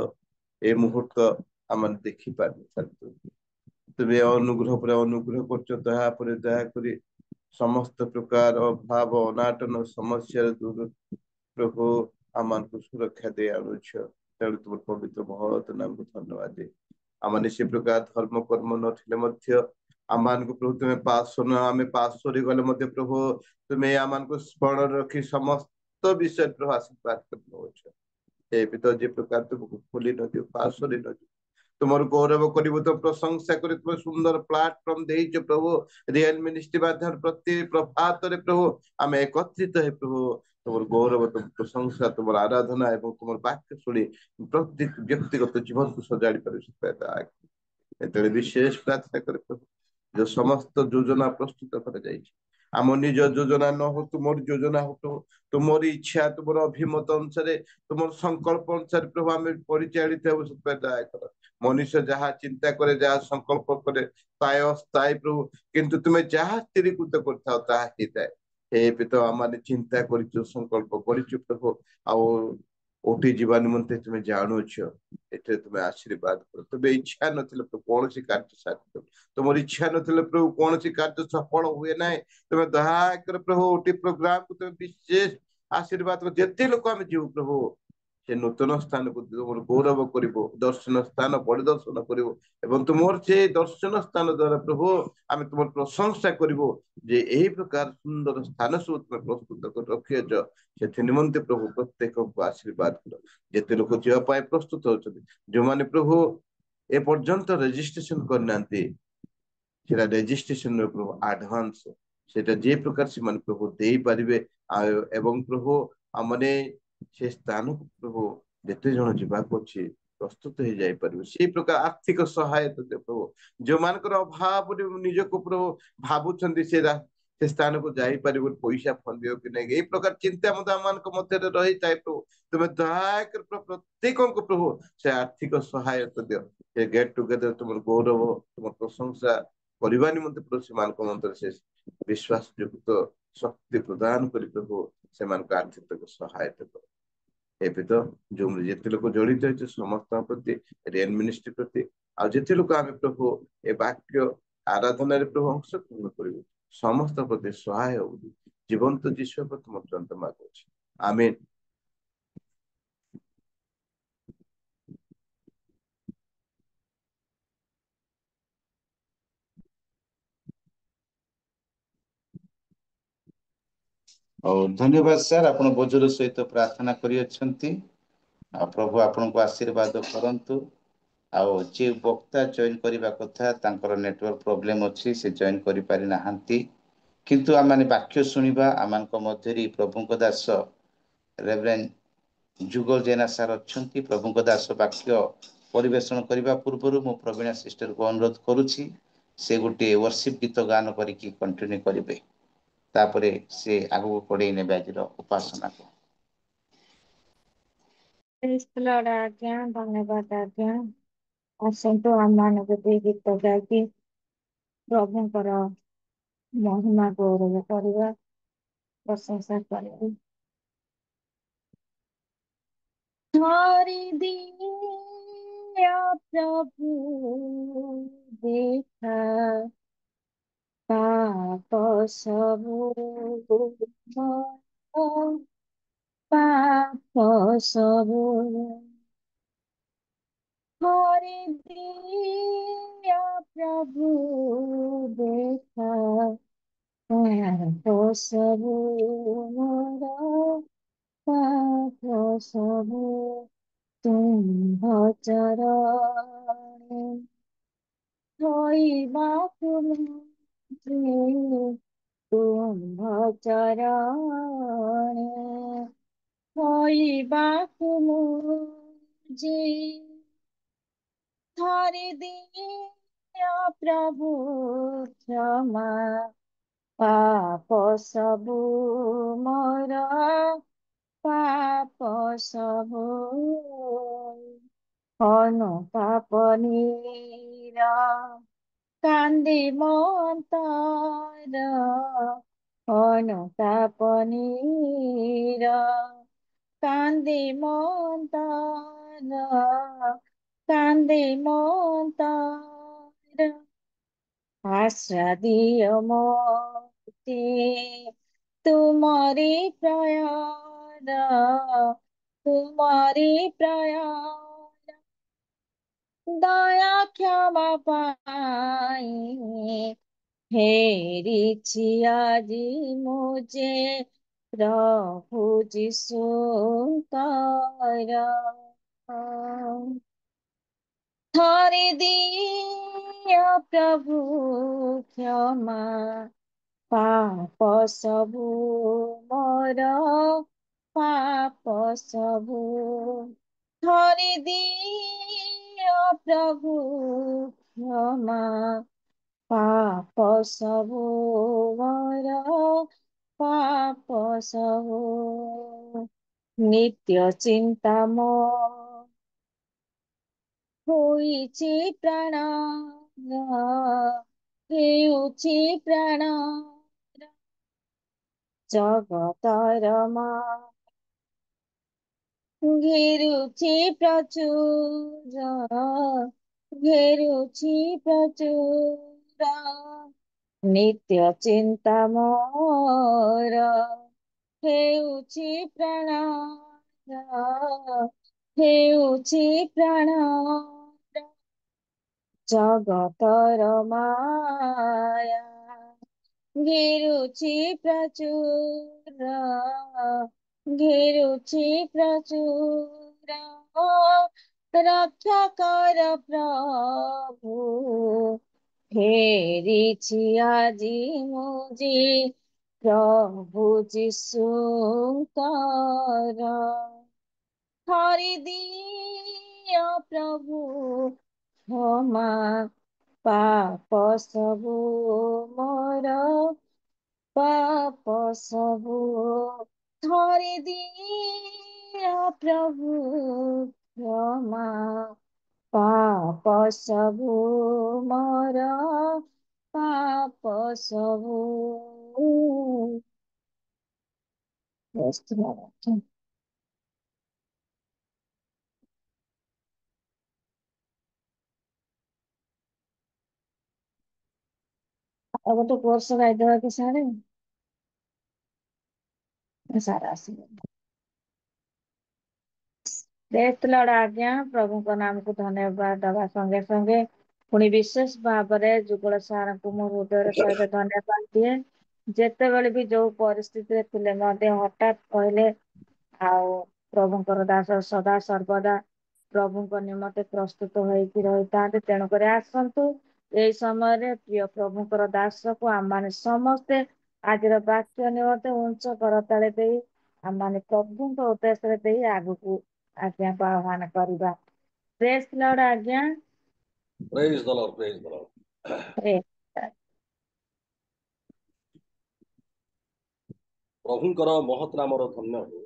ଏ ମୁହୂର୍ତ୍ତ ଆମମାନେ ଦେଖି ପାରିନଥାନ୍ତୁ। ତୁମେ ଅନୁଗ୍ରହ ପରେ ଅନୁଗ୍ରହ କରୁଛ, ଦୟା ପରେ ଦୟା କରି ସମସ୍ତ ପ୍ରକାର ଅଭାବ ଅନାଟନ ସମସ୍ୟାର ଦୂର ପ୍ରଭୁ ଆମମାନଙ୍କୁ ସୁରକ୍ଷା ଦେଇ ଆଣୁଛ। ତେଣୁ ତୁମର ପବିତ୍ର ମହତ ନାମକୁ ଧନ୍ୟବାଦ ଦେଇ ଆମମାନେ ସେ ପ୍ରକାର ଧର୍ମ କର୍ମ ନଥିଲେ ମଧ୍ୟ ଆମମାନଙ୍କୁ ପ୍ରଭୁ ତୁମେ ଆମେ ପାସ୍ ସରିଗଲେ ମଧ୍ୟ ପ୍ରଭୁ ତୁମେ ଆମମାନଙ୍କୁ ସ୍ମରଣ ରଖି ସମସ୍ତ ବିଷୟ ପ୍ରଭୁ ଆଶୀର୍ବାଦ କରିନଉଛ। ଏବେ ତ ଯେ ପ୍ରକାର ତୁମକୁ ଭୁଲି ନଦିଅ, ପାସ୍ ସରି ନଦିଅ, ତୁମର ଗୌରବ କରିବୁ, ତ ପ୍ରଶଂସା କରି ତୁମେ ସୁନ୍ଦର ପ୍ଲାଟଫର୍ମ ଦେଇଛ ପ୍ରଭୁ। ରିଏଲ ମିନିଷ୍ଟ୍ରି ମାଧ୍ୟମରେ ପ୍ରତି ପ୍ରଭାତରେ ପ୍ରଭୁ ଆମେ ଏକତ୍ରିତ ହେ ପ୍ରଭୁ ତୁମର ଗୌରବ, ତୁମ ପ୍ରଶଂସା, ତୁମର ଆରାଧନା ଏବଂ ତୁମର ବାକ୍ୟ ଶୁଣି ପ୍ରତି ବ୍ୟକ୍ତିଗତ ଜୀବନକୁ ସଜାଡି ପାରିବୁ। ଏତେବେଳେ ବିଶେଷ ପ୍ରାର୍ଥନା କରେ ପ୍ରଭୁ, ଯୋଉ ସମସ୍ତ ଯୋଜନା ପ୍ରସ୍ତୁତ କରାଯାଇଛି, ଆମ ନିଜ ଯୋଜନା ନ ହଉ, ତୁମର ଯୋଜନା ହଉ ପ୍ରଭୁ। ତୁମର ଇଚ୍ଛା, ତୁମର ଅଭିମତ ଅନୁସାରେ, ତୁମର ସଂକଳ୍ପ ଅନୁସାରେ ପ୍ରଭୁ ଆମେ ପରିଚାଳିତ ହେବୁ। ସେଥିପାଇଁ ଦୟା କର। ମନୁଷ୍ୟ ଯାହା ଚିନ୍ତା କରେ, ଯାହା ସଂକଳ୍ପ କରେ, ତାହା ଅସ୍ଥାୟୀ ପ୍ରଭୁ, କିନ୍ତୁ ତୁମେ ଯାହା ସ୍ଥିରୀକୃତ କରିଥାଅ ତାହା ହେଇଥାଏ। ଏବେ ତ ଆମମାନେ ଚିନ୍ତା କରିଛୁ, ସଂକଳ୍ପ କରିଛୁ ପ୍ରଭୁ, ଆଉ କୋଉଠି ଯିବା ନିମନ୍ତେ ତୁମେ ଜାଣୁଛ। ଏଥିରେ ତୁମେ ଆଶୀର୍ବାଦ କର। ତୁମେ ଇଚ୍ଛା ନଥିଲେ ତ କୌଣସି କାର୍ଯ୍ୟ ସାଧ୍ୟ, ତୁମର ଇଚ୍ଛା ନଥିଲେ ପ୍ରଭୁ କୌଣସି କାର୍ଯ୍ୟ ସଫଳ ହୁଏ ନାହିଁ। ତୁମେ ଦୟାକରି ପ୍ରଭୁ ଓଟି ପ୍ରୋଗ୍ରାମକୁ ତୁମେ ବିଶେଷ ଆଶୀର୍ବାଦ କର। ଯେତେ ଲୋକ ଆମେ ଯିବୁ ପ୍ରଭୁ, ସେ ନୂତନ ସ୍ଥାନକୁ ତୁମର ଗୌରବ କରିବ, ଦର୍ଶନ ସ୍ଥାନ ପରିଦର୍ଶନ କରିବ, ଏବଂ ତୁମର ସେ ଦର୍ଶନ ସ୍ଥାନ ଦ୍ଵାରା ପ୍ରଭୁ ଆମେ ତୁମର ପ୍ରଶଂସା କରିବୁ ଯେ ଏହି ପ୍ରକାର ସୁନ୍ଦର ସ୍ଥାନ ସବୁ ତୁମେ ପ୍ରସ୍ତୁତ କରି ରଖିଅଛ। ସେଥି ନିମନ୍ତେ ପ୍ରଭୁ ପ୍ରତ୍ୟେକଙ୍କୁ ଆଶୀର୍ବାଦ କର। ଯେତେ ଲୋକ ଯିବା ପାଇଁ ପ୍ରସ୍ତୁତ ଅଛନ୍ତି, ଯୋଉମାନେ ପ୍ରଭୁ ଏ ପର୍ଯ୍ୟନ୍ତ ରେଜିଷ୍ଟ୍ରେସନ କରିନାହାନ୍ତି, ସେଟା ରେଜିଷ୍ଟ୍ରେସନ ର ପ୍ରଭୁ ଆଡଭାନ୍ସ ସେଇଟା ଯେ ପ୍ରକାର ସେମାନେ ପ୍ରଭୁ ଦେଇପାରିବେ, ଏବଂ ପ୍ରଭୁ ଆମମାନେ ସେ ସ୍ଥାନକୁ ପ୍ରଭୁ ଯେତେ ଜଣ ଯିବାକୁ ଅଛି ପ୍ରସ୍ତୁତ ହେଇ ଯାଇପାରିବେ, ସେଇ ପ୍ରକାର ଆର୍ଥିକ ସହାୟତା ଦେ ପ୍ରଭୁ। ଯୋଉମାନଙ୍କର ଅଭାବରେ ନିଜକୁ ପ୍ରଭୁ ଭାବୁଛନ୍ତି ସେ ସ୍ଥାନକୁ ଯାଇପାରିବୁ, ପଇସା ଫନ୍ଦିବ କି ନାହିଁ, ଏଇ ପ୍ରକାର ଚିନ୍ତା ମଧ୍ୟ ଆମମାନଙ୍କ ମଧ୍ୟରେ ରହିଥାଏ ପ୍ରଭୁ। ତୁମେ ଦୟାକରି ପ୍ରତ୍ୟେକଙ୍କୁ ପ୍ରଭୁ ସେ ଆର୍ଥିକ ସହାୟତା ଦିଅ। ସେ ଗେଟ୍ ଟୁଗେଦର ତୁମର ଗୌରବ, ତୁମର ପ୍ରଶଂସା କରିବା ନିମନ୍ତେ ପ୍ରଭୁ ସେମାନଙ୍କ ମଧ୍ୟରେ ସେ ବିଶ୍ୱାସ ଯୁକ୍ତ ଶକ୍ତି ପ୍ରଦାନ କରି ପ୍ରଭୁ ସେମାନଙ୍କୁ ଆର୍ଥିକ ସହାୟତା କର। ଏବେ ତ ଯୋଉ ଯେତେ ଲୋକ ଜଡିତ ହେଇଛି ସମସ୍ତଙ୍କ ପ୍ରତି, ରିଏଲ ମିନିଷ୍ଟ୍ରି ପ୍ରତି, ଆଉ ଯେତେ ଲୋକ ଆମେ ପ୍ରଭୁ ଏ ବାକ୍ୟ ଆରାଧନାରେ ପ୍ରଭୁ ଅଂଶଗ୍ରହଣ କରିବୁ, ସମସ୍ତ ପ୍ରତି ସହାୟ ହଉ। ଜୀବନ୍ତ ଯୀଶୁ ପ୍ରତି ମଧ୍ୟ ମାଗୁଛି, ଆମେନ। ହଉ, ଧନ୍ୟବାଦ ସାର୍, ଆପଣ ବୋଝର ସହିତ ପ୍ରାର୍ଥନା କରିଅଛନ୍ତି। ଆଉ ପ୍ରଭୁ ଆପଣଙ୍କୁ ଆଶୀର୍ବାଦ କରନ୍ତୁ। ଆଉ ଯିଏ ବକ୍ତା ଜଏନ୍ କରିବା କଥା, ତାଙ୍କର ନେଟୱାର୍କ ପ୍ରୋବ୍ଲେମ ଅଛି, ସେ ଜଏନ୍ କରିପାରି ନାହାନ୍ତି। କିନ୍ତୁ ଆମମାନେ ବାକ୍ୟ ଶୁଣିବା, ଆମମାନଙ୍କ ମଧ୍ୟରେ ପ୍ରଭୁଙ୍କ ଦାସ ରେଭରେଣ୍ଡ ଯୁଗଳ ଜେନା ସାର୍ ଅଛନ୍ତି। ପ୍ରଭୁଙ୍କ ଦାସ ବାକ୍ୟ ପରିବେଷଣ କରିବା ପୂର୍ବରୁ ମୁଁ ପ୍ରବୀଣା ସିଷ୍ଟରକୁ ଅନୁରୋଧ କରୁଛି ସେ ଗୋଟିଏ ୱର୍ସିପ ଗୀତ ଗାନ କରିକି କଣ୍ଟିନ୍ୟୁ କରିବେ। ତାପରେ ସେ ଆଗକୁ କଢେଇ ନେବେ ଆଜିର ଉପାସନାକୁ। Praise the Lord, ଆଜ୍ଞା ଧନ୍ୟବାଦ ଆଜ୍ଞା। ଆସନ୍ତୁ ଆମମାନଙ୍କୁ ଦୁଇ ଗୀତ ଗାଇକି ପ୍ରଭୁଙ୍କର ମହିମା ଗୌରବ କରିବା, ପ୍ରଶଂସା କରିବା। दिया प्रभु देखा पाप सबु पाप सबु दिया प्रभु देखा पाप सबु मोर पाप सबु तुम्भ चरणे धोइबाकु तुम्भ चरणे धोइबाकु मुझे धरि दिया प्रभु क्षमा पाप सबु मोर पाप सबु अनुताप नीरा कान्दी मन्तर अनुताप नीरा कान्दी मन्तर कान्दी मन्तर आश्रा दियो मोती तुमरी प्रयार तुमरी प्रयार दया क्षमा पाई हेरिछि आजी मुझे प्रभु যিশুଙ୍କର थरी दिया प्रभु क्षमा पाप सबु मोर पाप सबु थरी दिया प्रभु क्षमा पाप सबु मोर पाप सबु नित्य चिंता मो ହୋଇଛି ପ୍ରାଣ ହେଉଛି ପ୍ରାଣ ଜଗତର ମା ଘେରୁଛି ପ୍ରଚୁର ଘେରୁଛି ପ୍ରଚୁର ନିତ୍ୟ ଚିନ୍ତା ମୋର ହେଉଛି ପ୍ରାଣ ହେଉଛି ପ୍ରାଣ ଜଗତର ମାୟା ଘେରୁଛି ପ୍ରଚୁର ଘେରୁଛି ପ୍ରଚୁର ରକ୍ଷା କର ପ୍ରଭୁ ଫେରିଛି ଆଜି ମୁଜି ପ୍ରଭୁ ଯୀଶୁଙ୍କର ହରି ଦିଅ ପ୍ରଭୁ क्षमा पाप सबु मोर पाप सबु धरि दिया प्रभु क्षमा पाप सबु मोर पाप सबु ଆଉ ଗୋଟେ କୋର୍ସ ଗାଇଦେବା କି ସାରେ ସାରା ଆସିବ ଲର୍ଡ ଆଜ୍ଞା ପ୍ରଭୁଙ୍କ ନାମକୁ ଧନ୍ୟବାଦ ଦବା ସଙ୍ଗେ ସଙ୍ଗେ ପୁଣି ବିଶେଷ ଭାବରେ ଯୁଗଳ ସାରଙ୍କୁ ମୋ ହୃଦୟର ସହିତ ଧନ୍ୟବାଦ ଦିଏ। ଯେତେବେଳେ ବି ଯୋଉ ପରିସ୍ଥିତିରେ ଥିଲେ ମଧ୍ୟ ହଠାତ୍ କହିଲେ ଆଉ ପ୍ରଭୁଙ୍କର ଦାସ ସଦା ସର୍ବଦା ପ୍ରଭୁଙ୍କ ନିମନ୍ତେ ପ୍ରସ୍ତୁତ ହେଇକି ରହିଥାନ୍ତି। ତେଣୁକରି ଆସନ୍ତୁ ଏଇ ସମୟରେ ପ୍ରିୟ ପ୍ରଭୁଙ୍କର ଦାସକୁ ଆମମାନେ ସମସ୍ତେ ଆଜିର ବାକ୍ୟ ନିମନ୍ତେ ଉଞ୍ଚ କରତାଳେ ଦେଇ ଆମମାନେ ପ୍ରଭୁଙ୍କ ଉଦ୍ଦେଶ୍ୟରେ ଦେଇ ଆଗକୁ ଆଜ୍ଞାକୁ ଆହ୍ୱାନ କରିବା। ପ୍ରେଜ୍ ଲର୍ଡ ଆଜ୍ଞା। ପ୍ରେଜ୍ ଦ ଲର୍ଡ, ପ୍ରେଜ୍ ଦ ଲର୍ଡ। ପ୍ରଭୁଙ୍କର ମହତ୍ ନାମର ଧନ୍ୟ ହଉ।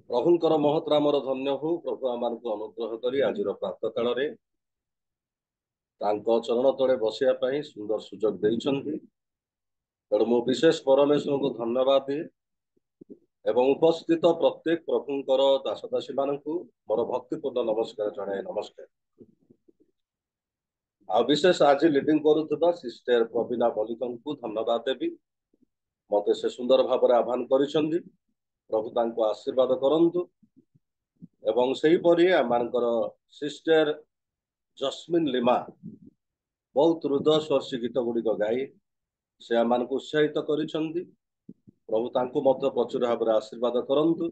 ପ୍ରଭୁଙ୍କର ମହତ୍ ନାମର ଧନ୍ୟ ହଉ। ପ୍ରଭୁ ଆମମାନଙ୍କୁ ଅନୁଗ୍ରହ କରି ଆଜିର ପ୍ରାତଃ କାଳରେ ତାଙ୍କ ଚରଣ ତଳେ ବସିବା ପାଇଁ ସୁନ୍ଦର ସୁଯୋଗ ଦେଇଛନ୍ତି। ତେଣୁ ମୁଁ ବିଶେଷ ପରମେଶ୍ୱରଙ୍କୁ ଧନ୍ୟବାଦ ଦିଏ ଏବଂ ଉପସ୍ଥିତ ପ୍ରତ୍ୟେକ ପ୍ରଭୁଙ୍କର ଦାସଦାସୀ ମାନଙ୍କୁ ମୋର ଭକ୍ତିପୂର୍ଣ୍ଣ ନମସ୍କାର ଜଣାଏ। ନମସ୍କାର। ଆଉ ବିଶେଷ ଆଜି ଲିଡିଂ କରୁଥିବା ସିଷ୍ଟର ପ୍ରବୀଣା ମଲ୍ଲିକଙ୍କୁ ଧନ୍ୟବାଦ ଦେବି। ମତେ ସେ ସୁନ୍ଦର ଭାବରେ ଆହ୍ୱାନ କରିଛନ୍ତି। ପ୍ରଭୁ ତାଙ୍କୁ ଆଶୀର୍ବାଦ କରନ୍ତୁ ଏବଂ ସେହିପରି ଆମମାନଙ୍କର ସିଷ୍ଟର ଜସ୍ମିନ ଲିମା ବହୁତ ହୃଦୟସ୍ପର୍ଶୀ ଗୀତ ଗୁଡିକ ଗାଇ ସେ ଆମମାନଙ୍କୁ ଉତ୍ସାହିତ କରିଛନ୍ତି। ପ୍ରଭୁ ତାଙ୍କୁ ମଧ୍ୟ ପ୍ରଚୁର ଭାବରେ ଆଶୀର୍ବାଦ କରନ୍ତୁ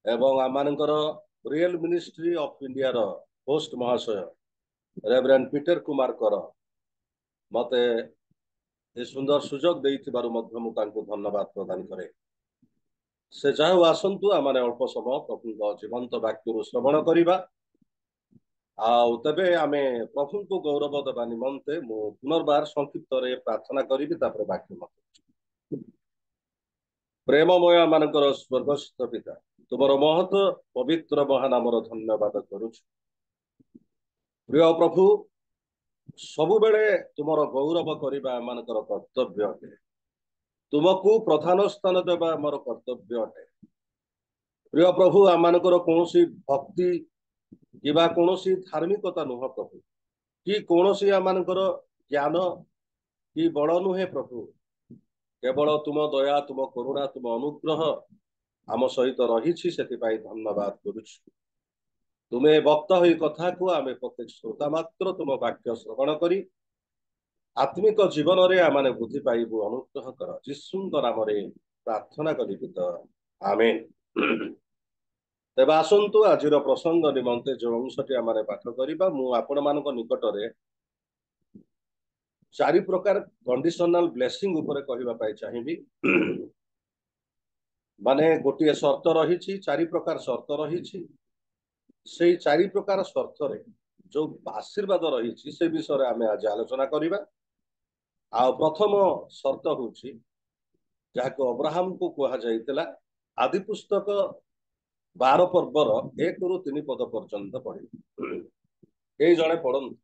ଏବଂ ଆମମାନଙ୍କର ରିଏଲ ମିନିଷ୍ଟ୍ରି ଅଫ ଇଣ୍ଡିଆର ହୋଷ୍ଟ ମହାଶୟ ରେଭରେଣ୍ଡ ପିଟର କୁମାର କର ମତେ ଏ ସୁନ୍ଦର ସୁଯୋଗ ଦେଇଥିବାରୁ ମଧ୍ୟ ମୁଁ ତାଙ୍କୁ ଧନ୍ୟବାଦ ପ୍ରଦାନ କରେ। ସେ ଯାହା ଆସନ୍ତୁ ଆମେ ଅଳ୍ପ ସମୟ ପ୍ରଭୁଙ୍କ ଜୀବନ୍ତ ବାକ୍ୟରୁ ଶ୍ରବଣ କରିବା। ଆଉ ତେବେ ଆମେ ପ୍ରଭୁଙ୍କୁ ଗୌରବ ଦେବା ନିମନ୍ତେ ମୁଁ ପୁନର୍ବାର ସଂକ୍ଷିପ୍ତରେ ପ୍ରାର୍ଥନା କରିବି, ତାପରେ ବାକ୍ୟ ମତ। ପ୍ରେମମୟ ମାନଙ୍କର ସ୍ୱର୍ଗସ୍ଥ ପିତା, ତୁମର ମହତ ପବିତ୍ର ମହାନାମର ଧନ୍ୟବାଦ କରୁଛୁ। ପ୍ରିୟ ପ୍ରଭୁ, ସବୁବେଳେ ତୁମର ଗୌରବ କରିବା ଏମାନଙ୍କର କର୍ତ୍ତବ୍ୟ ଅଟେ। ତୁମକୁ ପ୍ରଧାନ ସ୍ଥାନ ଦେବା ଆମର କର୍ତ୍ତବ୍ୟ ଅଟେ। ପ୍ରିୟ ପ୍ରଭୁ, ଆମମାନଙ୍କର କୌଣସି ଭକ୍ତି କିମ୍ବା କୌଣସି ଧାର୍ମିକତା ନୁହଁ ପ୍ରଭୁ, କି କୌଣସି ଆମମାନଙ୍କର ଜ୍ଞାନ କି ବଳ ନୁହେଁ ପ୍ରଭୁ। କେବଳ ତୁମ ଦୟା, ତୁମ କରୁଣା, ତୁମ ଅନୁଗ୍ରହ ଆମ ସହିତ ରହିଛି, ସେଥିପାଇଁ ଧନ୍ୟବାଦ କରୁଛୁ। ତୁମେ ବକ୍ତା ହୋଇ କଥାକୁ ଆମେ ପ୍ରତ୍ୟେକ ଶ୍ରୋତା ମାତ୍ର ତୁମ ବାକ୍ୟ ଶ୍ରବଣ କରି ଆତ୍ମିକ ଜୀବନରେ ଆମେ ବୃଦ୍ଧି ପାଇବୁ। ଅନୁଗ୍ରହ କର। ଯୀଶୁଙ୍କ ନାମରେ ପ୍ରାର୍ଥନା କଲି ପିତା, ଆମେନ୍। ତେବେ ଆସନ୍ତୁ ଆଜିର ପ୍ରସଙ୍ଗ ନିମନ୍ତେ ଯେଉଁ ଅଂଶଟି ଆମେ ପାଠ କରିବା, ମୁଁ ଆପଣମାନଙ୍କ ନିକଟରେ 4 ପ୍ରକାର କଣ୍ଡିସନାଲ ବ୍ଲେସିଂ ଉପରେ କହିବା ପାଇଁ ଚାହିଁବି। ମାନେ ଗୋଟିଏ ସର୍ତ୍ତ ରହିଛି, 4 ପ୍ରକାର ସର୍ତ୍ତ ରହିଛି। ସେଇ 4 ପ୍ରକାର ସର୍ତ୍ତରେ ଯୋଉ ଆଶୀର୍ବାଦ ରହିଛି ସେ ବିଷୟରେ ଆମେ ଆଜି ଆଲୋଚନା କରିବା। ଆଉ ପ୍ରଥମ ସର୍ତ୍ତ ହଉଛି ଯାହାକୁ ଅବ୍ରାହମକୁ କୁହାଯାଇଥିଲା, ଆଦି ପୁସ୍ତକ 12 ପର୍ବର 1ରୁ 3 ପଦ ପର୍ଯ୍ୟନ୍ତ ପଢିବେ। କେହି ଜଣେ ପଢନ୍ତୁ।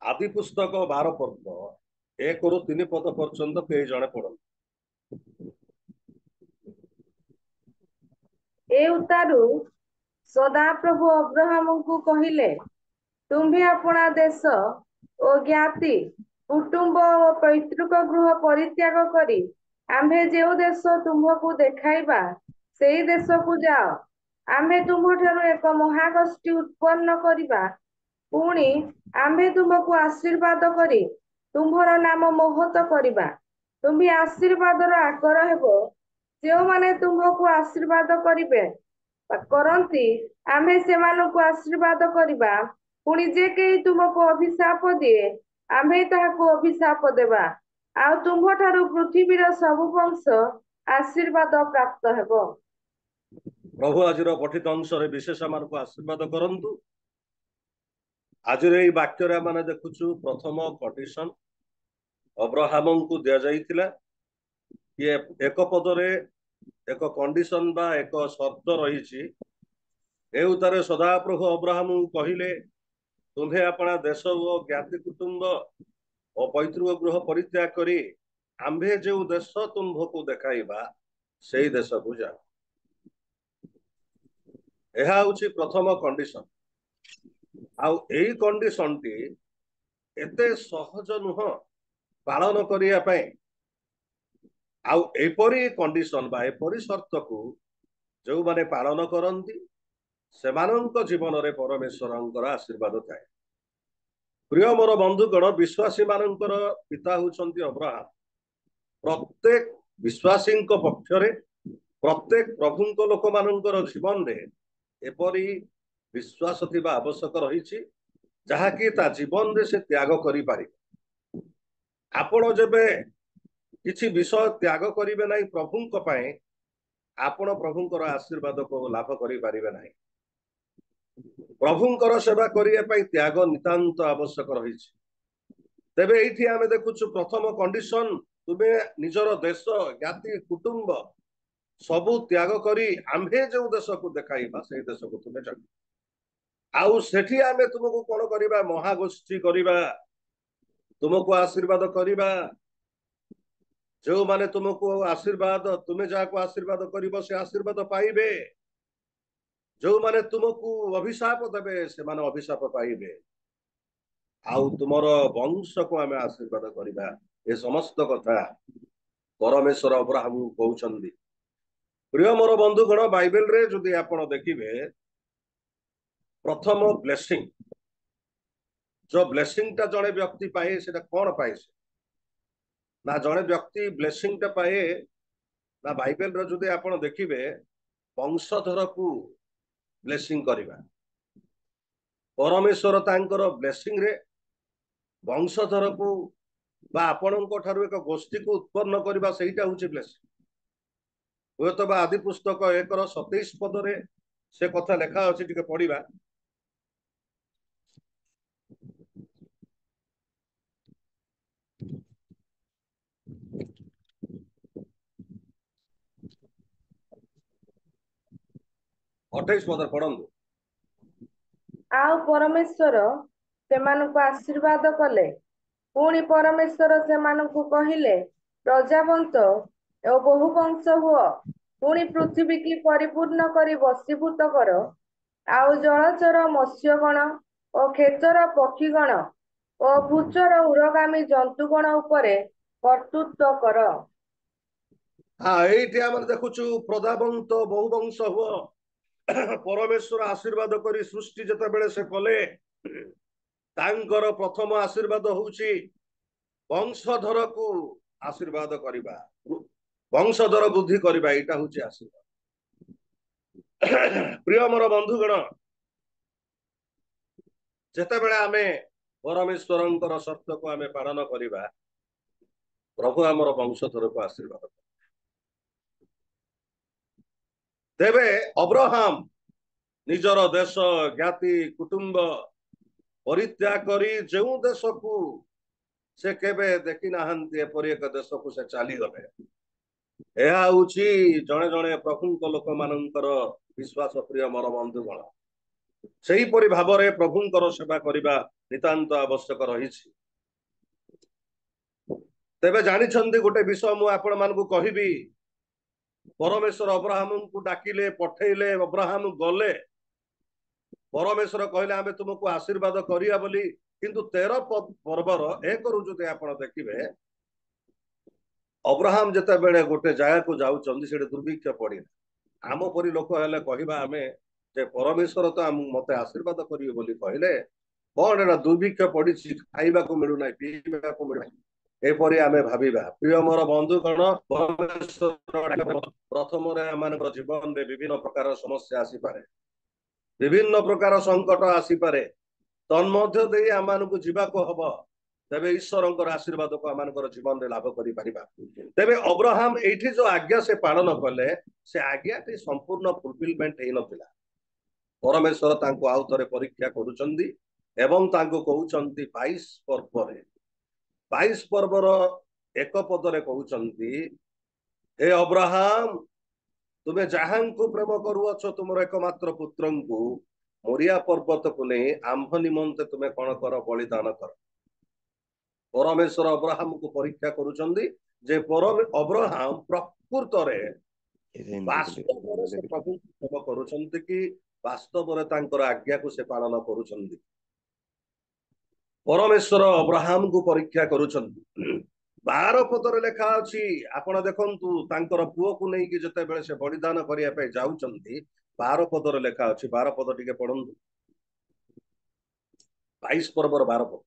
ଆଦି ପୁସ୍ତକ 12 ପର୍ବ 1ରୁ 3 ପଦ ପର୍ଯ୍ୟନ୍ତ କେହି ଜଣେ ପଢନ୍ତୁ। ଏ ଉତ୍ତାରୁ ସଦାପ୍ରଭୁ ଅବ୍ରାହମଙ୍କୁ କହିଲେ, ତୁମ୍ଭେ ଆପଣା ଦେଶ ଓ ଜ୍ଞାତି କୁଟୁମ୍ବ ଓ ପୈତୃକ ଗୃହ ପରିତ୍ୟାଗ କରି ଆମ୍ଭେ ଯେଉଁ ଦେଶ ତୁମ୍ଭକୁ ଦେଖାଇବା ସେଇ ଦେଶକୁ ଯାଅ। ଆମ୍ଭେ ତୁମ୍ଭଠାରୁ ଏକ ମହାଗୋଷ୍ଠୀ ଉତ୍ପନ୍ନ କରିବା। ପୁଣି ଆମ୍ଭେ ତୁମକୁ ଆଶୀର୍ବାଦ କରି ତୁମ୍ଭର ନାମ ମହତ କରିବା। ତୁମ୍ଭେ ଆଶୀର୍ବାଦର ଆକର ହେବ। ଯେଉଁମାନେ ତୁମ୍ଭକୁ ଆଶୀର୍ବାଦ କରନ୍ତି ଆମ୍ଭେ ସେମାନଙ୍କୁ ଆଶୀର୍ବାଦ କରିବା। ପୁଣି ଯେ କେହି ତୁମକୁ ଅଭିଶାପ ଦିଏ ଆମ୍ଭେ ତାହାକୁ ଅଭିଶାପ ଦେବା। ଆଉ ତୁମ୍ଭଠାରୁ ପୃଥିବୀର ସବୁ ବଂଶ ଆଶୀର୍ବାଦ ପ୍ରାପ୍ତ ହେବ। ପ୍ରଭୁ ଆଜିର ପଠିତ ଅଂଶରେ ବିଶେଷ ଆମମାନଙ୍କୁ ଆଶୀର୍ବାଦ କରନ୍ତୁ। ଆଜିର ଏଇ ବାକ୍ୟରେ ଆମେ ଦେଖୁଛୁ ପ୍ରଥମ କଣ୍ଡିସନ ଅବ୍ରାହମଙ୍କୁ ଦିଆଯାଇଥିଲା। ଇଏ ଏକ ପଦରେ ଏକ କଣ୍ଡିସନ ବା ଏକ ସର୍ତ୍ତ ରହିଛି। ଏଉତାରେ ସଦାପ୍ରଭୁ ଅବ୍ରାହମଙ୍କୁ କହିଲେ, ତୁମ୍ଭେ ଆପଣା ଦେଶ ଓ ଜ୍ଞାତି କୁଟୁମ୍ବ ଓ ପୈତୃକ ଗୃହ ପରିତ୍ୟାଗ କରି ଆମ୍ଭେ ଯେଉଁ ଦେଶ ତୁମ୍ଭକୁ ଦେଖାଇବା ସେଇ ଦେଶକୁ ଯାଅ। ଏହା ହଉଛି ପ୍ରଥମ କଣ୍ଡିସନ। ଆଉ ଏଇ କଣ୍ଡିସନଟି ଏତେ ସହଜ ନୁହଁ ପାଳନ କରିବା ପାଇଁ। ଆଉ ଏପରି କଣ୍ଡିସନ ବା ଏପରି ସର୍ତ୍ତକୁ ଯେଉଁମାନେ ପାଳନ କରନ୍ତି ସେମାନଙ୍କ ଜୀବନରେ ପରମେଶ୍ୱରଙ୍କର ଆଶୀର୍ବାଦ ଥାଏ। ପ୍ରିୟ ମୋର ବନ୍ଧୁଗଣ, ବିଶ୍ୱାସୀ ମାନଙ୍କର ପିତା ହଉଛନ୍ତି ଅବ୍ରାହମ। ପ୍ରତ୍ୟେକ ବିଶ୍ୱାସୀଙ୍କ ପକ୍ଷରେ, ପ୍ରତ୍ୟେକ ପ୍ରଭୁଙ୍କ ଲୋକମାନଙ୍କର ଜୀବନରେ ଏପରି ବିଶ୍ୱାସ ଥିବା ଆବଶ୍ୟକ ରହିଛି ଯାହାକି ତା ଜୀବନରେ ସେ ତ୍ୟାଗ କରିପାରିବ। ଆପଣ ଯେବେ କିଛି ବିଷୟ ତ୍ୟାଗ କରିବେ ନାହିଁ ପ୍ରଭୁଙ୍କ ପାଇଁ, ଆପଣ ପ୍ରଭୁଙ୍କର ଆଶୀର୍ବାଦକୁ ଲାଭ କରିପାରିବେ ନାହିଁ। ପ୍ରଭୁଙ୍କର ସେବା କରିବା ପାଇଁ ତ୍ୟାଗ ନିତାନ୍ତ ଆବଶ୍ୟକ ରହିଛି। ତେବେ ଏଇଠି ଆମେ ଦେଖୁଛୁ ପ୍ରଥମ କଣ୍ଡିସନ, ତୁମେ ନିଜର ଦେଶ, ଜ୍ଞାତି, କୁଟୁମ୍ବ ସବୁ ତ୍ୟାଗ କରି ଆମ୍ଭେ ଯେଉଁ ଦେଶକୁ ଦେଖାଇବା ସେଇ ଦେଶକୁ ତୁମେ ଯାଅ। ଆଉ ସେଠି ଆମେ ତୁମକୁ କଣ କରିବା? ମହାଗୋଷ୍ଠୀ କରିବା, ତୁମକୁ ଆଶୀର୍ବାଦ କରିବା। ଯେଉଁମାନେ ତୁମକୁ ଆଶୀର୍ବାଦ, ତୁମେ ଯାହାକୁ ଆଶୀର୍ବାଦ କରିବ ସେ ଆଶୀର୍ବାଦ ପାଇବେ। ଯେଉଁମାନେ ତୁମକୁ ଅଭିଶାପ ଦେବେ ସେମାନେ ଅଭିଶାପ ପାଇବେ। ଆଉ ତୁମର ବଂଶକୁ ଆମେ ଆଶୀର୍ବାଦ କରିବା। ଏ ସମସ୍ତ କଥା ପରମେଶ୍ୱର ଅବ୍ରାହମକୁ କହୁଛନ୍ତି। ପ୍ରିୟ ମୋର ବନ୍ଧୁଗଣ, ବାଇବେଲରେ ଯଦି ଆପଣ ଦେଖିବେ, ପ୍ରଥମ ବ୍ଲେସିଂ, जो ब्लेसिंगटा जड़े व्यक्ति पाए से कौन पाए ना जड़े व्यक्ति ब्लेसिंगटा पाए ना बाइबल रे आप देखिए वंशधर को ब्लेसिंग करवा परमेश्वर तांकर ब्लेसिंग रे वंशधर को बा आपणक ठारू एक गोष्ठी को उत्पन्न करवा सेटा हूँ ब्लेसिंग। हुए तो आदि पुस्तक 1:27 पदरे से कथा लेखा अच्छी टिके पढ़ा। अठाईस पद पढ़ंतु। आउ परमेश्वर सेमानंकु आशीर्वाद कले। पुणी परमेश्वर सेमानंकु कहिले, प्रजावंत और बहुवंश हुआ। पुणी पृथ्वी की परिपूर्ण करी बसीभूत कर। आउ जलचर मत्स्यगण और खेचर पक्षीगण और भूचर उरगामी जंतुगण उपरे कर्तृत्व कर। हाँ, ये देखुचु प्रजावंत बहुवंश हुआ। परमेश्वर आशीर्वाद करी सृष्टि जते बेले से कले, तांकर प्रथम आशीर्वाद होउची वंशधर को आशीर्वाद करिबा, वंशधर बुद्धि करिबा, एटा होउची आशीर्वाद। प्रिय मोर बंधुगण, जते बेले आमे परमेश्वरंकर शर्त को आमे पालन करिबा, प्रभु हमर वंशधर को आशीर्वाद। तेबे अब्राहम निजर देश, ज्ञाति, कुटुंब परित्याग करी जो देश को से केबे देखि नाहंती एपरि एक देश को से चली गले। यह होची जणे जणे प्रभुंक लोक मानकर विश्वास। प्रिय मोर बंधुगण, सही परि भाबरे प्रभुंकर सेवा करिबा नितांत आवश्यक रहिछि। तेबे जानिछन्ती गोटे विषय मु आपण मानकु कहिबी। परमेश्वर अब्राहम को डाकिले, पठेइले, अब्राहम गले। परमेश्वर कहले आमे तुमको आशीर्वाद करिया बोली, किंतु 13 पर्वर 1 रु जदि आपण देखिबे, अब्राहम जते बेले गोटे जगह को जाउचंदी सेडे दुर्भिक्ष पड़िला। आम परि लोक हेले कहिबा आमे जे परमेश्वर तो मते आशीर्वाद करियो बोली कहले, कोन एटा दुर्भिक्ष पड़िछि, खाइबा को मिलु नै, पीइबा को मिलु नै, एपरि आमे भाबिबा। प्रिय मोर बंधुगण, परमेश्वर प्रथम रे आमानक जीवन रे विभिन्न प्रकार समस्या आसी पारे, विभिन्न प्रकार संकट आसी पारे। तन्मध्य देई आमानकु जीवाको हबो, तेबे ईश्वरंकर आशीर्वाद को आमानकर जीवन रे लाभ करि परिबा। तेबे अब्राहम एठी जो आज्ञा से पालन कले, से आज्ञा टी संपूर्ण फुलफिलमेंट हेइ नथिला। परमेश्वर तांको आउतरे परीक्षा करूचंदी एवं तांको कहउचंती 22 पर्व रे, 22 पर्वर 1 पदरे कहउचंती, हे अब्राहम, तुमे जहांको प्रेम करूअछ तुमर एकमात्र पुत्रंकु मोरिया पर्वत को नहीं आंभ निमंते तुमे कौन कर, बलिदान कर। परमेश्वर अब्राहम को परीक्षा करूचंदी जे अब्राहम प्रकृत रे वास्तव रे से प्रभु प्रेम करूचंती कि वास्तव रे तांकर आज्ञा को से पालन करूचंदी। परमेश्वर अब्राहम को परीक्षा करूचंदी। 12 पदरे लेखा अछि, आपण देखंतु तांकर पुओ को नहीं कि जते बेले से बलिदान करिया पे जाउचंती, 12 पदरे लेखा अछि। 12 पद टिके पढंतु। 22 पर्वर 12 पद।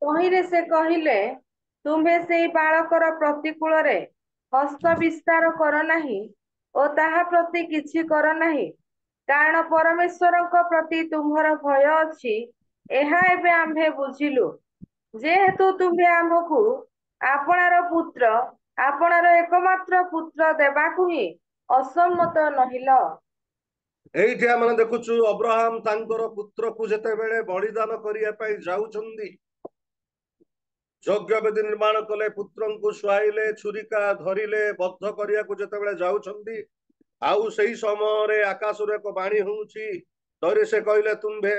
तहिरे से कहिले, तुम्हे सेई बालकर प्रतिकूल रे हस्त विस्तार कर नाही ओ ताहा प्रति किछि कर नाही, कारण परमेश्वरक प्रति तुम्हर भय अछि, एहा एबे आम्भे बुझिलु। ଯେହେତୁ ତୁମ୍ଭେ ଆମ୍ଭକୁ ଆପଣାର ପୁତ୍ର ଆପଣାର ଏକମାତ୍ର ପୁତ୍ର ଦେବାକୁ ହିଁ ଅସମ୍ମତ ନହିଲ। ଏଇଠି ଆମେ ଦେଖୁଛୁ ଅବ୍ରାହମ ତାଙ୍କର ପୁତ୍ରକୁ ଯେତେବେଳେ ବଳିଦାନ କରିବା ପାଇଁ ଯାଉଛନ୍ତି, ଯଜ୍ଞ ବେଦୀ ନିର୍ମାଣ କଲେ, ପୁତ୍ରଙ୍କୁ ଶୁଆଇଲେ, ଛୁରିକା ଧରିଲେ, ବଦ୍ଧ କରିବାକୁ ଯେତେବେଳେ ଯାଉଛନ୍ତି, ଆଉ ସେଇ ସମୟରେ ଆକାଶରୁ ଏକ ବାଣୀ ହଉଛି, ତରେ ସେ କହିଲେ ତୁମ୍ଭେ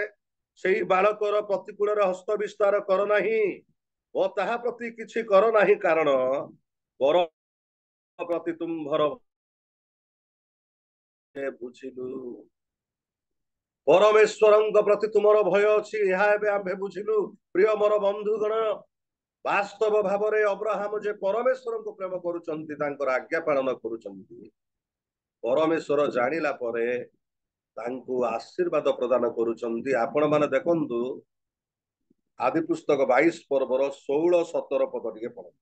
ସେଇ ବାଳକର ପ୍ରତିକୂଳରେ ହସ୍ତ ବିସ୍ତାର କର ନାହିଁ ଓ ତାହା ପ୍ରତି କିଛି କର ନାହିଁ, କାରଣ ପର ପ୍ରତି ତୁମ୍ଭର ବୁଝିଲୁ। ପରମେଶ୍ୱରଙ୍କ ପ୍ରତି ତୁମର ଭୟ ଅଛି, ଏହା ଏବେ ଆମ୍ଭେ ବୁଝିଲୁ। ପ୍ରିୟ ମୋର ବନ୍ଧୁଗଣ, ବାସ୍ତବ ଭାବରେ ଅବ୍ରାହମ ଯେ ପରମେଶ୍ୱରଙ୍କୁ ପ୍ରେମ କରୁଛନ୍ତି, ତାଙ୍କର ଆଜ୍ଞା ପାଳନ କରୁଛନ୍ତି, ପରମେଶ୍ୱର ଜାଣିଲା ପରେ ତାଙ୍କୁ ଆଶୀର୍ବାଦ ପ୍ରଦାନ କରୁଛନ୍ତି। ଆପଣ ମାନେ ଦେଖନ୍ତୁ, ଆଦି ପୁସ୍ତକ 22 ପର୍ବର 16-17 ପଦ ଟିକେ ପଢନ୍ତୁ।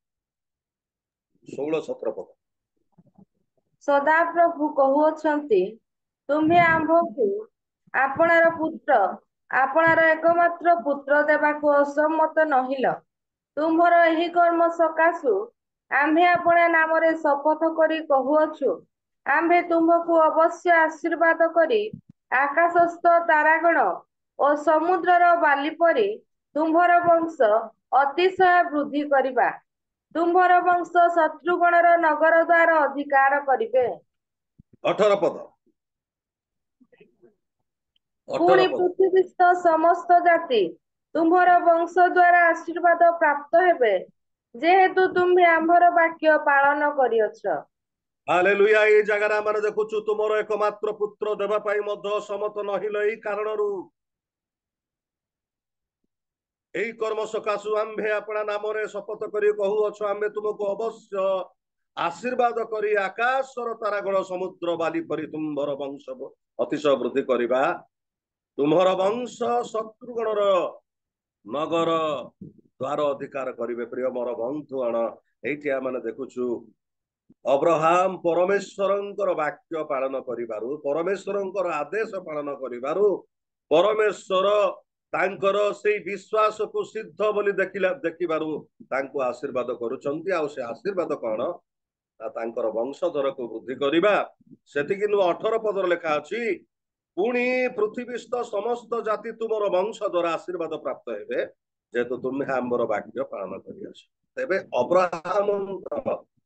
16-17 ପଦ। ସଦାପ୍ରଭୁ କହୁଅଛନ୍ତି, ତୁମ୍ଭେ ଆମ୍ଭକୁ ଆପଣାର ପୁତ୍ର ଆପଣାର ଏକମାତ୍ର ପୁତ୍ର ଦେବାକୁ ଅସମ୍ମତ ନହିଲ। ତୁମ୍ଭର ଏହି କର୍ମ ସକାଶୁ ଆମ୍ଭେ ଆପଣା ନାମରେ ଶପଥ କରି କହୁଅଛୁ, ଆମ୍ଭେ ତୁମ୍ଭକୁ ଅବଶ୍ୟ ଆଶୀର୍ବାଦ କରି ଆକାଶସ୍ଥ ତାରାଗଣ ଓ ସମୁଦ୍ରର ବାଲି ପରି ତୁମ୍ଭର ବଂଶ ଅତିଶୟ ବୃଦ୍ଧି କରିବା। ତୁମ୍ଭର ବଂଶ ଶତ୍ରୁଗଣର ନଗର ଦ୍ୱାର ଅଧିକାର କରିବେ। 18 ପଦ। 18 ପୁଣି ପଦ। ପୃଥିବୀସ୍ଥ ସମସ୍ତ ଜାତି ତୁମ୍ଭର ବଂଶ ଦ୍ୱାରା ଆଶୀର୍ବାଦ ପ୍ରାପ୍ତ ହେବେ, ଯେହେତୁ ତୁମ୍ଭେ ଆମ୍ଭର ବାକ୍ୟ ପାଳନ କରିଅଛ। ହାଲେଲୁୟା। ଏଇ ଜାଗାରେ ଆମେ ଦେଖୁଛୁ, ତୁମର ଏକମାତ୍ର ପୁତ୍ର ଦେବା ପାଇଁ ମଧ୍ୟ ସମତ ନହିଲ। ଏଇ କାରଣରୁ এই কর্ম সকাশু আম্ভে আপনা নামরে শপথ করি কহুଅଛୁ, আম্ভে ତୁମକୁ ଅବଶ୍ୟ ଆଶୀର୍ବାଦ କରି ଆକାଶର ତାରାଗଣ ସମୁଦ୍ର ବାଲି ପରି ତୁମ୍ଭର ବଂଶ ଅତିଶୟ ବୃଦ୍ଧି କରିବା। ତୁମ୍ଭର ବଂଶ ଶତ୍ରୁଗଣର ନଗର ଦ୍ୱାର ଅଧିକାର କରିବେ। ପ୍ରିୟ ମୋର ବନ୍ଧୁଗଣ, ଏଇଠି ଆମେ ଦେଖୁଛୁ ଅବ୍ରାହମ ପରମେଶ୍ୱରଙ୍କର ବାକ୍ୟ ପାଳନ କରିବାରୁ, ପରମେଶ୍ୱରଙ୍କର ଆଦେଶ ପାଳନ କରିବାରୁ, ପରମେଶ୍ୱର ତାଙ୍କର ସେଇ ବିଶ୍ୱାସକୁ ସିଦ୍ଧ ବୋଲି ଦେଖିବାରୁ ତାଙ୍କୁ ଆଶୀର୍ବାଦ କରୁଛନ୍ତି। ଆଉ ସେ ଆଶୀର୍ବାଦ କଣ? ତାଙ୍କର ବଂଶଧରକୁ ବୃଦ୍ଧି କରିବା। ସେତିକି ନୁହଁ, 18 ପଦରେ ଲେଖା ଅଛି, ପୁଣି ପୃଥିବୀସ୍ଥ ସମସ୍ତ ଜାତି ତୁମର ବଂଶ ଦ୍ୱାରା ଆଶୀର୍ବାଦ ପ୍ରାପ୍ତ ହେବେ, ଯେହେତୁ ତୁମେ ଆମ୍ଭର ବାକ୍ୟ ପାଳନ କରିଅଛ। ତେବେ ଅବ୍ରାହମଙ୍କ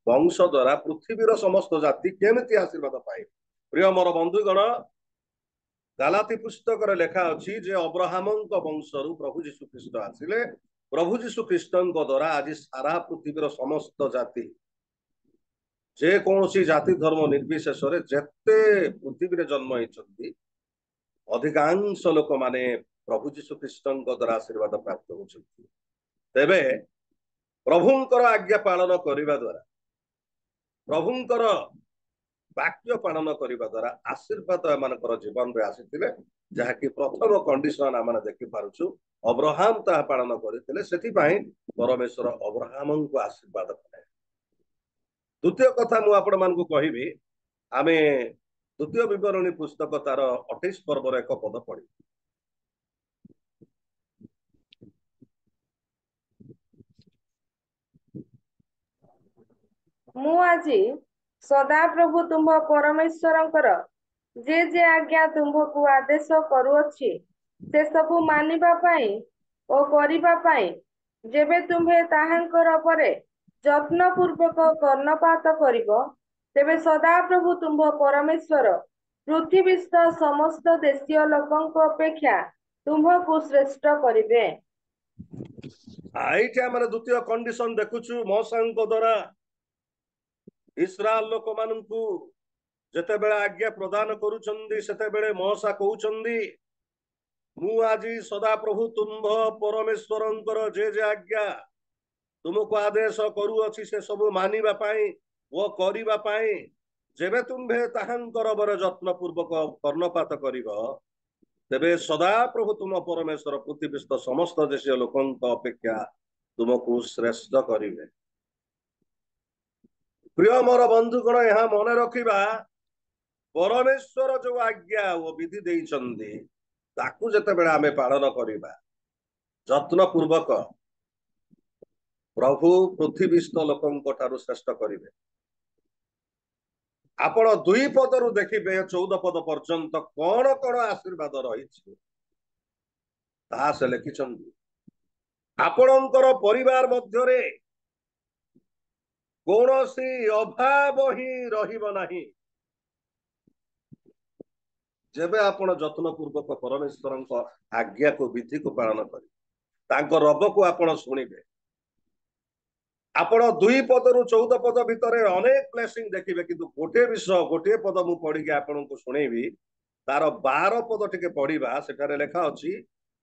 ବଂଶ ଦ୍ୱାରା ପୃଥିବୀର ସମସ୍ତ ଜାତି କେମିତି ଆଶୀର୍ବାଦ ପାଇବେ? ପ୍ରିୟ ମୋର ବନ୍ଧୁଗଣ, ଗାଲାତି ପୁସ୍ତକରେ ଲେଖା ଅଛି ଯେ ଅବ୍ରାହମଙ୍କ ବଂଶରୁ ପ୍ରଭୁ ଯୀଶୁ ଖ୍ରୀଷ୍ଟ ଆସିଲେ। ପ୍ରଭୁ ଯୀଶୁ ଖ୍ରୀଷ୍ଟଙ୍କ ଦ୍ୱାରା ଆଜି ସାରା ପୃଥିବୀର ସମସ୍ତ ଜାତି, ଯେ କୌଣସି ଜାତି ଧର୍ମ ନିର୍ବିଶେଷରେ ଯେତେ ପୃଥିବୀରେ ଜନ୍ମ ହେଇଛନ୍ତି, ଅଧିକାଂଶ ଲୋକମାନେ ପ୍ରଭୁ ଯୀଶୁ ଖ୍ରୀଷ୍ଟଙ୍କ ଦ୍ୱାରା ଆଶୀର୍ବାଦ ପ୍ରାପ୍ତ ହେଉଛନ୍ତି। ତେବେ ପ୍ରଭୁଙ୍କର ଆଜ୍ଞା ପାଳନ କରିବା ଦ୍ୱାରା, ପ୍ରଭୁଙ୍କର ବାକ୍ୟ ପାଳନ କରିବା ଦ୍ୱାରା ଆଶୀର୍ବାଦ ଏମାନଙ୍କର ଜୀବନରେ ଆସିଥିଲେ, ଯାହାକି ପ୍ରଥମ କଣ୍ଡିସନ ଆମେ ଦେଖିପାରୁଛୁ। ଅବ୍ରାହମ ତାହା ପାଳନ କରିଥିଲେ, ସେଥିପାଇଁ ପରମେଶ୍ୱର ଅବ୍ରାହମଙ୍କୁ ଆଶୀର୍ବାଦ କଲେ। ଦ୍ୱିତୀୟ କଥା ମୁଁ ଆପଣମାନଙ୍କୁ କହିବି, ଆମେ ଦ୍ୱିତୀୟ ବିବରଣୀ ପୁସ୍ତକ ତାର 28 ପର୍ବର ଏକ ପଦ ପଢିବୁ। ମୁଁ ଆଜି ସଦାପ୍ରଭୁ ତୁମ୍ଭ ପରମେଶ୍ୱରଙ୍କର ଯେ ଆଜ୍ଞା ତୁମ୍ଭକୁ ଆଦେଶ କରୁଅଛି, ସେ ସବୁ ମାନିବା ପାଇଁ ଓ କରିବା ପାଇଁ ଯେବେ ତୁମ୍ଭେ ତାହାଙ୍କର ପରେ ଯତ୍ନପୂର୍ବକ କର୍ଣ୍ଣପାତ କରିବ, ତେବେ ସଦାପ୍ରଭୁ ତୁମ୍ଭ ପରମେଶ୍ୱର ପୃଥିବୀସ୍ଥ ସମସ୍ତ ଦେଶୀୟ ଲୋକଙ୍କ ଅପେକ୍ଷା ତୁମ୍ଭକୁ ଶ୍ରେଷ୍ଠ କରିବେ। ଏଇଠି ଆମେ ଦ୍ୱିତୀୟ କଣ୍ଡିସନ ଦେଖୁଛୁ, ମୋଶଙ୍କ ଦ୍ୱାରା ଇସ୍ରାଏଲ ଲୋକମାନଙ୍କୁ ଯେତେବେଳେ ଆଜ୍ଞା ପ୍ରଦାନ କରୁଛନ୍ତି, ସେତେବେଳେ ମୋଶା କହୁଛନ୍ତି, ମୁଁ ଆଜି ସଦାପ୍ରଭୁ ତୁମ୍ଭ ପରମେଶ୍ୱରଙ୍କର ଯେ ଆଜ୍ଞା ତୁମକୁ ଆଦେଶ କରୁଅଛି, ସେ ସବୁ ମାନିବା ପାଇଁ ଓ କରିବା ପାଇଁ ଯେବେ ତୁମ୍ଭେ ତାହାଙ୍କର ବର ଯତ୍ନ ପୂର୍ବକ କର୍ଣ୍ଣପାତ କରିବ, ତେବେ ସଦାପ୍ରଭୁ ତୁମ ପରମେଶ୍ୱର ପୃଥିବୀସ୍ଥ ସମସ୍ତ ଦେଶୀୟ ଲୋକଙ୍କ ଅପେକ୍ଷା ତୁମକୁ ଶ୍ରେଷ୍ଠ କରିବେ। ପ୍ରିୟ ମୋର ବନ୍ଧୁଗଣ, ଏହା ମନେ ରଖିବା, ପରମେଶ୍ୱର ଯୋଉ ଆଜ୍ଞା ଓ ବିଧି ଦେଇଛନ୍ତି, ତାକୁ ଯେତେବେଳେ ଆମେ ପାଳନ କରିବା ଯତ୍ନ ପୂର୍ବକ, ପ୍ରଭୁ ପୃଥିବୀସ୍ଥ ଲୋକଙ୍କ ଠାରୁ ଶ୍ରେଷ୍ଠ କରିବେ। ଆପଣ 2 ପଦରୁ ଦେଖିବେ 14 ପଦ ପର୍ଯ୍ୟନ୍ତ କଣ କଣ ଆଶୀର୍ବାଦ ରହିଛି ତାହା ସେ ଲେଖିଛନ୍ତି। ଆପଣଙ୍କର ପରିବାର ମଧ୍ୟରେ କୌଣସି ଅଭାବ ହିଁ ରହିବ ନାହିଁ ଯେବେ ଆପଣ ଯତ୍ନପୂର୍ବକ ପରମେଶ୍ୱରଙ୍କ ଆଜ୍ଞାକୁ ବିଧିକୁ ପାଳନ କରିବେ, ତାଙ୍କ ରବକୁ ଆପଣ ଶୁଣିବେ। ଆପଣ 2 ପଦରୁ 14 ପଦ ଭିତରେ ଅନେକ ବ୍ଲେସିଂ ଦେଖିବେ, କିନ୍ତୁ ଗୋଟିଏ ପଦ ମୁଁ ପଢିକି ଆପଣଙ୍କୁ ଶୁଣେଇବି। ତାର 12 ପଦ ଟିକେ ପଢିବା। ସେଠାରେ ଲେଖା ଅଛି,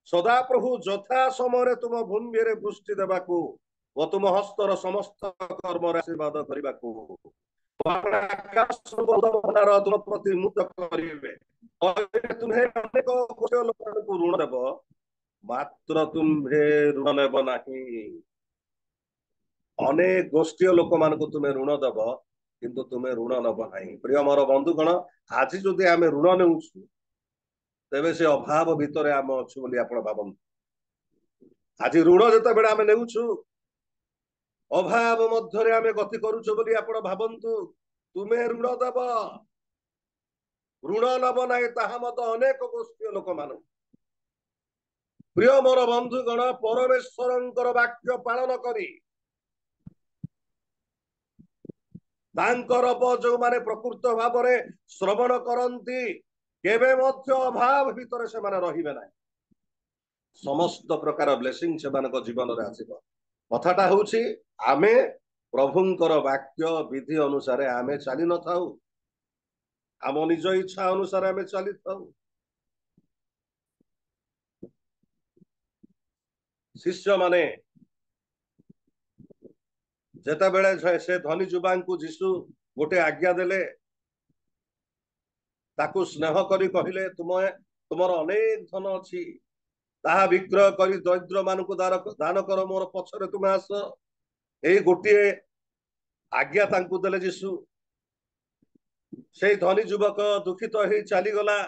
ସଦାପ୍ରଭୁ ଯଥା ସମୟରେ ତୁମ ଭୂମିରେ ବୃଷ୍ଟି ଦେବାକୁ ଓ ତୁମ ହସ୍ତର ସମସ୍ତ କର୍ମରେ ଆଶୀର୍ବାଦ କରିବାକୁ ତୁମ ପ୍ରତି ମୁକ୍ତ କରିବେ। ତୁମ୍ଭେ ଅନେକ କୋଟି ଲୋକଙ୍କୁ ଋଣ ଦେବ, ମାତ୍ର ତୁମ୍ଭେ ଋଣ ନେବ ନାହିଁ। ଅନେକ ଗୋଷ୍ଠୀୟ ଲୋକମାନଙ୍କୁ ତୁମେ ଋଣ ଦେବ, କିନ୍ତୁ ତୁମେ ଋଣ ନେବ ନାହିଁ। ପ୍ରିୟ ମୋର ବନ୍ଧୁଗଣ, ଆଜି ଯଦି ଆମେ ଋଣ ନେଉଛୁ ତେବେ ସେ ଅଭାବ ଭିତରେ ଆମେ ଅଛୁ ବୋଲି ଆପଣ ଭାବନ୍ତୁ। ଆଜି ଋଣ ଯେତେବେଳେ ଆମେ ନେଉଛୁ ଅଭାବ ମଧ୍ୟରେ ଆମେ ଗତି କରୁଛୁ ବୋଲି ଆପଣ ଭାବନ୍ତୁ। ତୁମେ ଋଣ ଦେବ, ଋଣ ନେବ ନାହିଁ, ତାହା ମଧ୍ୟ ଅନେକ ଗୋଷ୍ଠୀୟ ଲୋକମାନଙ୍କୁ। ପ୍ରିୟ ମୋର ବନ୍ଧୁଗଣ, ପରମେଶ୍ୱରଙ୍କର ବାକ୍ୟ ପାଳନ କରି ତାଙ୍କର ଯୋଉମାନେ ପ୍ରକୃତ ଭାବରେ ଶ୍ରବଣ କରନ୍ତି କେବେ ମଧ୍ୟ ଅଭାବ ଭିତରେ ସେମାନେ ରହିବେ ନାହିଁ। ସମସ୍ତ ପ୍ରକାର ବ୍ଲେସିଂ ସେମାନଙ୍କ ଜୀବନରେ ଆସିବ। କଥାଟା ହଉଛି, ଆମେ ପ୍ରଭୁଙ୍କର ବାକ୍ୟ ବିଧି ଅନୁସାରେ ଆମେ ଚାଲି ନଥାଉ, ଆମ ନିଜ ଇଚ୍ଛା ଅନୁସାରେ ଆମେ ଚାଲିଥାଉ। ଶିଷ୍ୟମାନେ ଯେତେବେଳେ ସେ ଧନୀ ଯୁବାଙ୍କୁ ଯୀଶୁ ଗୋଟେ ଆଜ୍ଞା ଦେଲେ, ତାକୁ ସ୍ନେହ କରି କହିଲେ, ତୁମର ଅନେକ ଧନ ଅଛି, ତାହା ବିକ୍ରୟ କରି ଦରିଦ୍ର ମାନଙ୍କୁ ଦାନ କର, ମୋର ପଛରେ ତୁମେ ଆସ। ଏଇ ଗୋଟିଏ ଆଜ୍ଞା ତାଙ୍କୁ ଦେଲେ ଯୀଶୁ। ସେଇ ଧନୀ ଯୁବକ ଦୁଃଖିତ ହେଇ ଚାଲିଗଲା।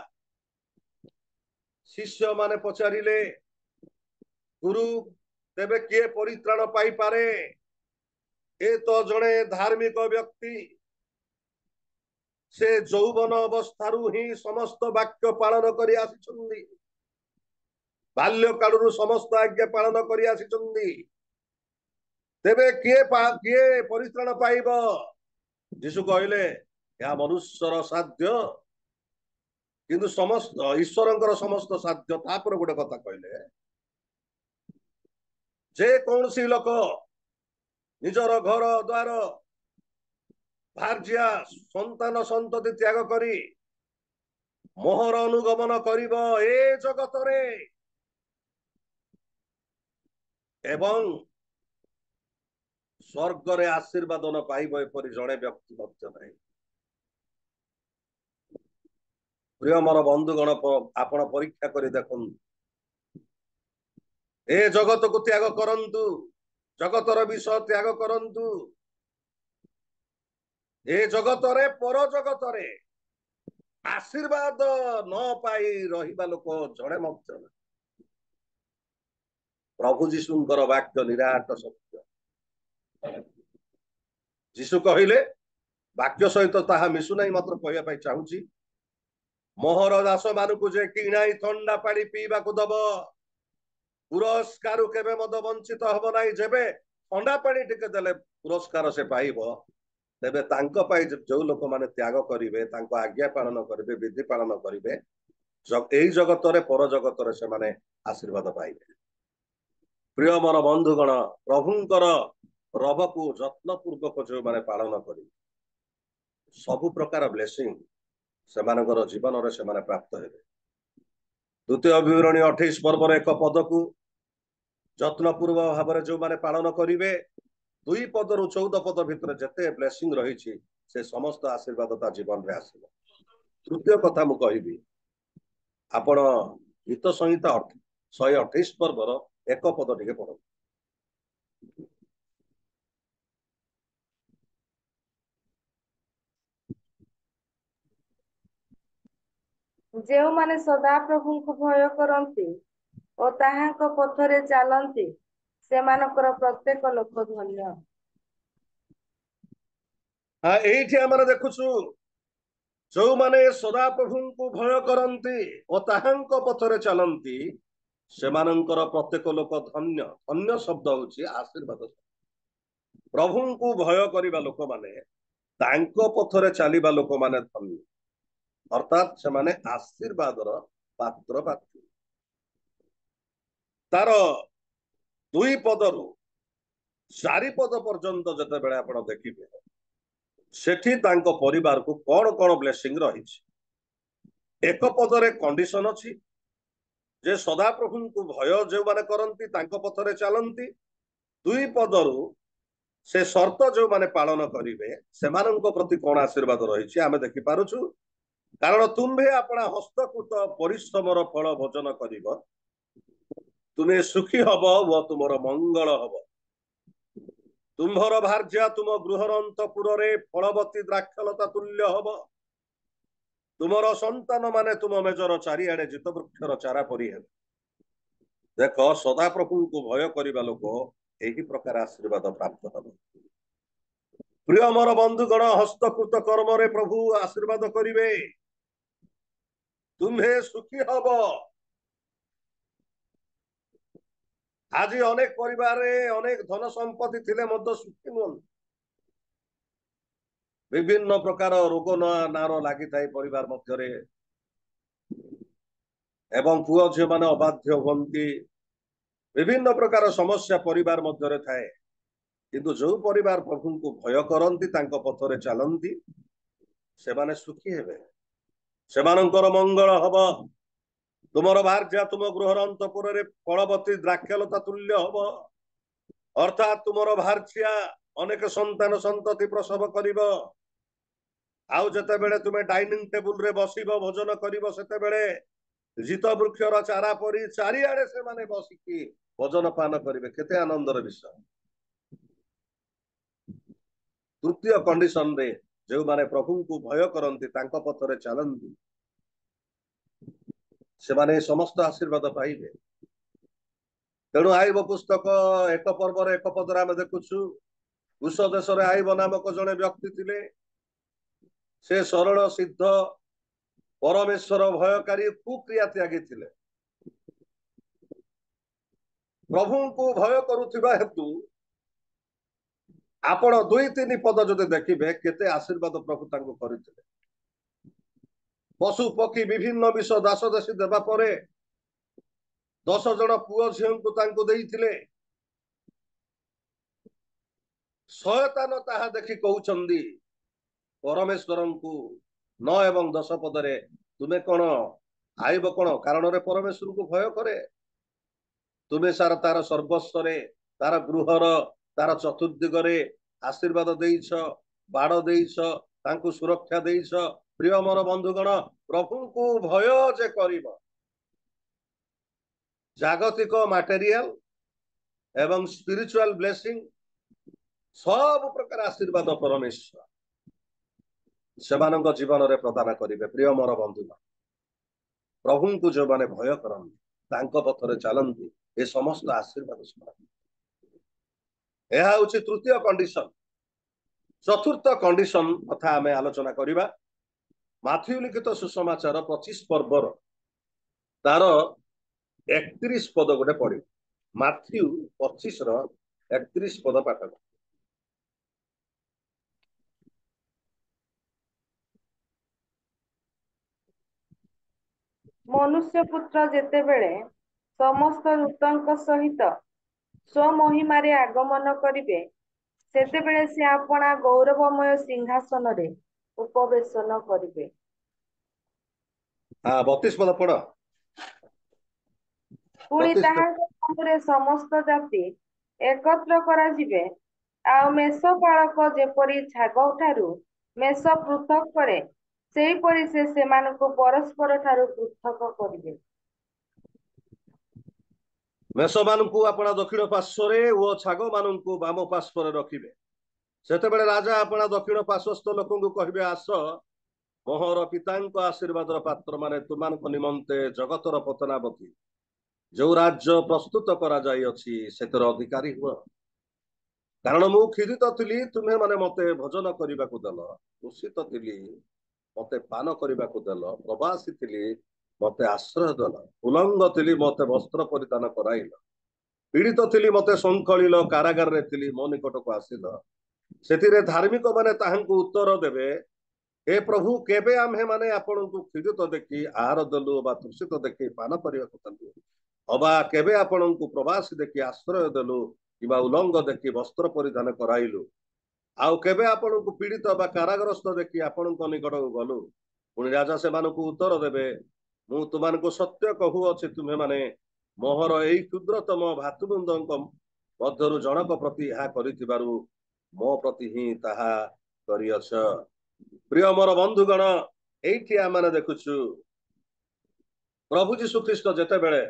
ଶିଷ୍ୟମାନେ ପଚାରିଲେ, ଗୁରୁ, ତେବେ କିଏ ପରିତ୍ରାଣ ପାଇପାରେ? ଏ ତ ଜଣେ ଧାର୍ମିକ ବ୍ୟକ୍ତି, ସେ ଯୌବନ ଅବସ୍ଥାରୁ ହିଁ ସମସ୍ତ ବାକ୍ୟ ପାଳନ କରି ଆସିଛନ୍ତି, ବାଲ୍ୟ କାଳରୁ ସମସ୍ତ ଆଜ୍ଞା ପାଳନ କରି ଆସିଛନ୍ତି, ତେବେ କିଏ ପରିତ୍ରାଣ ପାଇବ? ଯୀଶୁ କହିଲେ, ଏହା ମନୁଷ୍ୟର ସାଧ୍ୟ, କିନ୍ତୁ ଈଶ୍ୱରଙ୍କର ସମସ୍ତ ସାଧ୍ୟ। ତାପରେ ଗୋଟେ କଥା କହିଲେ, ଯେ କୌଣସି ଲୋକ ନିଜର ଘର ଦ୍ୱାର, ଭାର୍ଯ୍ୟା, ସନ୍ତାନ ସନ୍ତତି ତ୍ୟାଗ କରି ମୋହର ଅନୁଗମନ କରିବ ଏ ଜଗତରେ ଏବଂ ସ୍ୱର୍ଗରେ ଆଶୀର୍ବାଦ ନ ପାଇବ, ଏପରି ଜଣେ ବ୍ୟକ୍ତି ମଧ୍ୟ ନାହିଁ। ପ୍ରିୟ ମୋର ବନ୍ଧୁଗଣ, ଆପଣ ପରୀକ୍ଷା କରି ଦେଖନ୍ତୁ। ଏ ଜଗତକୁ ତ୍ୟାଗ କରନ୍ତୁ, ଜଗତର ବିଷୟ ତ୍ୟାଗ କରନ୍ତୁ। ଏ ଜଗତରେ, ପର ଜଗତରେ ଆଶୀର୍ବାଦ ନ ପାଇ ରହିବା ଲୋକ ଜଣେ ମଧ୍ୟ ନାହିଁ। ପ୍ରଭୁ ଯୀଶୁଙ୍କର ବାକ୍ୟ ନିରାଟ ସତ୍ୟ। ଯୀଶୁ କହିଲେ, ବାକ୍ୟ ସହିତ ତାହା ମିଶୁନାହିଁ, ମାତ୍ର କହିବା ପାଇଁ ଚାହୁଁଛି, ମୋହର ଦାସ ମାନଙ୍କୁ ଯେ କିଣାଇ ଥଣ୍ଡା ପାଣି ପିଇବାକୁ ଦବ, ପୁରସ୍କାର କେବେ ମଧ୍ୟ ବଞ୍ଚିତ ହବ ନାହିଁ। ଯେବେ ଥଣ୍ଡା ପାଣି ଟିକେ ଦେଲେ ପୁରସ୍କାର ସେ ପାଇବ, ତେବେ ତାଙ୍କ ପାଇଁ ଯୋଉ ଲୋକମାନେ ତ୍ୟାଗ କରିବେ, ତାଙ୍କ ଆଜ୍ଞା ପାଳନ କରିବେ, ବିଧି ପାଳନ କରିବେ, ଏଇ ଜଗତରେ ପର ଜଗତରେ ସେମାନେ ଆଶୀର୍ବାଦ ପାଇବେ। ପ୍ରିୟ ମୋର ବନ୍ଧୁଗଣ, ପ୍ରଭୁଙ୍କର ରବକୁ ଯତ୍ନପୂର୍ବକ ଯୋଉମାନେ ପାଳନ କରିବେ, ସବୁ ପ୍ରକାର ବ୍ଲେସିଂ ସେମାନଙ୍କର ଜୀବନରେ ସେମାନେ ପ୍ରାପ୍ତ ହେବେ। ଦ୍ୱିତୀୟ ବିବରଣୀ 28 ପର୍ବର 1 ପଦକୁ ଯତ୍ନପୂର୍ବ ଭାବରେ ଯୋଉମାନେ ପାଳନ କରିବେ, 2 ପଦରୁ 14 ପଦ ଭିତରେ ଯେତେ ବ୍ଲେସିଂ ରହିଛି, ସେ ସମସ୍ତ ଆଶୀର୍ବାଦ ତା ଜୀବନରେ ଆସିବ। ତୃତୀୟ କଥା ମୁଁ କହିବି, ଆପଣ ଗୀତ ସଂହିତା 128 ପର୍ବର 1 ପଦ ଟିକେ ପଢନ୍ତୁ। ଯେଉଁମାନେ ସଦାପ୍ରଭୁଙ୍କୁ ଭୟ କରନ୍ତି ଓ ତାହାଙ୍କ ପଥରେ ଚାଲନ୍ତି, ସେମାନଙ୍କର ପ୍ରତ୍ୟେକ ଲୋକ ଧନ୍ୟ। ଏଇଠି ଆମେ ଦେଖୁଛୁ ଯୋଉମାନେ ସଦାପ୍ରଭୁଙ୍କୁ ଭୟ କରନ୍ତି ଓ ତାହାଙ୍କ ପଥରେ ଚାଲନ୍ତି ସେମାନଙ୍କର ପ୍ରତ୍ୟେକ ଲୋକ ଧନ୍ୟ। ଧନ୍ୟ ଶବ୍ଦ ହଉଛି ଆଶୀର୍ବାଦ। ପ୍ରଭୁଙ୍କୁ ଭୟ କରିବା ଲୋକମାନେ, ତାଙ୍କ ପଥରେ ଚାଲିବା ଲୋକମାନେ ଧନ୍ୟ, ଅର୍ଥାତ୍ ସେମାନେ ଆଶୀର୍ବାଦର ପାତ୍ର ପାତ୍ରୀ। ତାର 2 ପଦରୁ 4 ପଦ ପର୍ଯ୍ୟନ୍ତ ଯେତେବେଳେ ଆପଣ ଦେଖିବେ ସେଠି ତାଙ୍କ ପରିବାରକୁ କଣ କଣ ବ୍ଲେସିଂ ରହିଛି। 1 ପଦରେ କଣ୍ଡିସନ ଅଛି ଯେ ସଦାପ୍ରଭୁଙ୍କୁ ଭୟ ଯେଉଁମାନେ କରନ୍ତି ତାଙ୍କ ପଥରେ ଚାଲନ୍ତି। 2 ପଦରୁ ସେ ସର୍ତ୍ତ ଯୋଉମାନେ ପାଳନ କରିବେ ସେମାନଙ୍କ ପ୍ରତି କଣ ଆଶୀର୍ବାଦ ରହିଛି ଆମେ ଦେଖିପାରୁଛୁ। କାରଣ ତୁମ୍ଭେ ଆପଣା ହସ୍ତକୃତ ପରିଶ୍ରମର ଫଳ ଭୋଜନ କରିବ, ତୁମେ ସୁଖୀ ହବ ଓ ତୁମର ମଙ୍ଗଳ ହବ। ତୁମ୍ଭର ଭାର୍ଯ୍ୟା ତୁମ ଗୃହର ଅନ୍ତପୁରରେ ଫଳବତୀ ଦ୍ରାକ୍ଷଲତା ତୁଲ୍ୟ ହବ। ତୁମର ସନ୍ତାନ ମାନେ ତୁମ ମେଜର ଚାରିଆଡେ ଜିତ ବୃକ୍ଷର ଚାରା ପରି ହେବେ। ଦେଖ ସଦାପ୍ରଭୁଙ୍କୁ ଭୟ କରିବା ଲୋକ ଏହି ପ୍ରକାର ଆଶୀର୍ବାଦ ପ୍ରାପ୍ତ ହେବ। ପ୍ରିୟ ମୋର ବନ୍ଧୁଗଣ, ହସ୍ତକୃତ କର୍ମରେ ପ୍ରଭୁ ଆଶୀର୍ବାଦ କରିବେ। ତୁମ୍ଭେ ସୁଖୀ ହବ। ଆଜି ଅନେକ ପରିବାରରେ ଅନେକ ଧନ ସମ୍ପତ୍ତି ଥିଲେ ମଧ୍ୟ ସୁଖୀ ନୁହନ୍ତି। ବିଭିନ୍ନ ପ୍ରକାର ରୋଗ ନାର ଲାଗିଥାଏ ପରିବାର ମଧ୍ୟରେ ଏବଂ ପୁଅ ଝିଅ ମାନେ ଅବାଧ୍ୟ ହୁଅନ୍ତି। ବିଭିନ୍ନ ପ୍ରକାର ସମସ୍ୟା ପରିବାର ମଧ୍ୟରେ ଥାଏ। କିନ୍ତୁ ଯୋଉ ପରିବାର ପ୍ରଭୁଙ୍କୁ ଭୟ କରନ୍ତି, ତାଙ୍କ ପଥରେ ଚାଲନ୍ତି, ସେମାନେ ସୁଖୀ ହେବେ, ସେମାନଙ୍କର ମଙ୍ଗଳ ହବ। ତୁମର ଭାର୍ଯ୍ୟା ତୁମ ଗୃହର ଅନ୍ତପୁରରେ ଫଳବତୀ ଦ୍ରାକ୍ଷଲତା ତୁଲ୍ୟ ହବ। ଅର୍ଥାତ୍ ତୁମର ଭାର୍ଯ୍ୟା ଅନେକ ସନ୍ତାନ ସନ୍ତତି ପ୍ରସବ କରିବ। ଆଉ ଯେତେବେଳେ ତୁମେ ଡାଇନିଂ ଟେବୁଲରେ ବସିବ, ଭୋଜନ କରିବ, ସେତେବେଳେ ଜିତ ବୃକ୍ଷର ଚାରା ପରି ଚାରିଆଡେ ସେମାନେ ବସିକି ଭୋଜନ ପାନ କରିବେ। କେତେ ଆନନ୍ଦର ବିଷୟ। ତୃତୀୟ କଣ୍ଡିସନରେ ଯେଉଁମାନେ ପ୍ରଭୁଙ୍କୁ ଭୟ କରନ୍ତି, ତାଙ୍କ ପଥରେ ଚାଲନ୍ତି, ସେମାନେ ସମସ୍ତ ଆଶୀର୍ବାଦ ପାଇବେ। ତେଣୁ ଆଇବ ପୁସ୍ତକ 1 ପର୍ବର 1 ପଦରେ ଆମେ ଦେଖୁଛୁ, କୁଶ ଦେଶରେ ଆଇବ ନାମକ ଜଣେ ବ୍ୟକ୍ତି ଥିଲେ। ସେ ସରଳ, ସିଦ୍ଧ, ପରମେଶ୍ୱର ଭୟକାରୀ, କୁକ୍ରିୟା ତ୍ୟାଗୀ ଥିଲେ। ପ୍ରଭୁଙ୍କୁ ଭୟ କରୁଥିବା ହେତୁ ଆପଣ 2-3 ପଦ ଯଦି ଦେଖିବେ କେତେ ଆଶୀର୍ବାଦ ପ୍ରଭୁ ତାଙ୍କୁ କରିଥିଲେ। ପଶୁ ପକ୍ଷୀ ବିଭିନ୍ନ ବିଷ ଦାସ ଦେଶୀ ଦେବା ପରେ 10 ଜଣ ପୁଅ ଝିଅଙ୍କୁ ତାଙ୍କୁ ଦେଇଥିଲେ। ଶୟତାନ ତାହା ଦେଖି କହୁଛନ୍ତି ପରମେଶ୍ୱରଙ୍କୁ 9 ଏବଂ 10 ପଦରେ, ତୁମେ କଣ ଆଇବ କଣ କାରଣରେ ପରମେଶ୍ୱରଙ୍କୁ ଭୟ କରେ? ତୁମେ ତାର ସର୍ବସ୍ୱରେ, ତାର ଗୃହର, ତାର ଚତୁର୍ଦିଗରେ ଆଶୀର୍ବାଦ ଦେଇଛ, ବାଡ଼ ଦେଇଛ, ତାଙ୍କୁ ସୁରକ୍ଷା ଦେଇଛ। ପ୍ରିୟ ମୋର ବନ୍ଧୁଗଣ, ପ୍ରଭୁଙ୍କୁ ଭୟ ଯେ କରିବ, ଜାଗତିକ ମ୍ୟାଟେରିଆଲ ଏବଂ ସ୍ପିରିଚୁଆଲ ବ୍ଲେସିଂ ସବୁ ପ୍ରକାର ଆଶୀର୍ବାଦ ପରମେଶ୍ୱର ସେମାନଙ୍କ ଜୀବନରେ ପ୍ରଦାନ କରିବେ। ପ୍ରିୟ ମୋର ବନ୍ଧୁଗଣ, ପ୍ରଭୁଙ୍କୁ ଯେଉଁମାନେ ଭୟ କରନ୍ତି, ତାଙ୍କ ପଥରେ ଚାଲନ୍ତି, ଏ ସମସ୍ତ ଆଶୀର୍ବାଦ ସେମାନେ। ଏହା ହେଉଛି ତୃତୀୟ କଣ୍ଡିସନ। ଚତୁର୍ଥ କଣ୍ଡିସନ କଥା ଆମେ ଆଲୋଚନା କରିବା। ମାଥ୍ୟୁ ଲିଖିତ ସୁସମାଚାର 25 ପର୍ବର ତାର 31 ପଦ ଗୋଟେ ପଢିବ। ମାଥ୍ୟୁ 25ର 31 ପଦ ପାଠ କର। ମନୁଷ୍ୟ ପୁତ୍ର ଯେତେବେଳେ ସମସ୍ତ ଦୂତଙ୍କ ସହିତ ସ୍ୱମହିମାରେ ଆଗମନ କରିବେ, ସେତେବେଳେ ସେ ଆପଣା ଗୌରବମୟ ସିଂହାସନରେ ଉପବେଶନ କରିବେ। 32 ପଦ ପଢ। ପୁଣି 32 ତାହାଙ୍କ ସାଙ୍ଗରେ ସମସ୍ତ ଜାତି ଏକତ୍ର କରାଯିବେ। ଆଉ ମେଷପାଳକ ଯେପରି ଛାଗଠାରୁ ମେଷ ପୃଥକ କରେ, ସେହିପରି ସେ ସେମାନଙ୍କୁ ପରସ୍ପର ଠାରୁ ପୃଥକ କରିବେ। ମେଷମାନଙ୍କୁ ଆପଣା ଦକ୍ଷିଣ ପାର୍ଶ୍ୱରେ ଓ ଛାଗମାନଙ୍କୁ ବାମ ପାର୍ଶ୍ୱରେ ରଖିବେ। ସେତେବେଳେ ରାଜା ଆପଣା ଦକ୍ଷିଣ ପାର୍ଶ୍ୱସ୍ଥ ଲୋକଙ୍କୁ କହିବେ, ଆସ, ମୋହର ପିତାଙ୍କ ଆଶୀର୍ବାଦର ପାତ୍ର ମାନେ ତୁମାନଙ୍କ ନିମନ୍ତେ ଜଗତର ପତନାବତୀ जो राज्य प्रस्तुत करा जाई अछि सेतर अधिकारी हुआ कारण मु क्षुधित थिली तुम्हें माने मते भोजन करने देल दूषित थिली मते पान करने देल प्रवासी थिली मते आश्रय देल उलंग थिली मते वस्त्र परिधान कराइल पीड़ित थिली मते संखलिल कारागार रे थिली मो निकट को आसिल सेतिरे धार्मिक माने ताहांकु उत्तर देबे हे प्रभु केबे आम्हे माने आपणଙ୍କୁ क्षुधित देखि आहार देलु बा तृषित देखि पान କରିବାକୁ देलु अबा केबे आपणଙ୍କୁ प्रवासी देखि आश्रय देलु किबा उलंग देखि वस्त्र परिधान कराइलु आउ केबे आपणଙ୍କୁ पीड़ित बा काराग्रस्त देखि आपणଙ୍କ निकटକୁ गलु पुଣି राजा सेମାନଙ୍କୁ उत्तर देबे ମୁଁ ତୁମାନଙ୍କୁ ସତ୍ୟ କହୁଅଛି ତୁମେ ମାନେ ମୋହର ଏଇ କ୍ଷୁଦ୍ରତମ ଭାତୃବୃନ୍ଦଙ୍କ ମଧ୍ୟରୁ ଜଣକ ପ୍ରତି ଏହା କରିଥିବାରୁ ମୋ ପ୍ରତି ହିଁ ତାହା କରିଅଛ प्रिय मोर बंधुगण एठी आमने देखुछु प्रभु जीशु ख्रीस्ट जेते बेले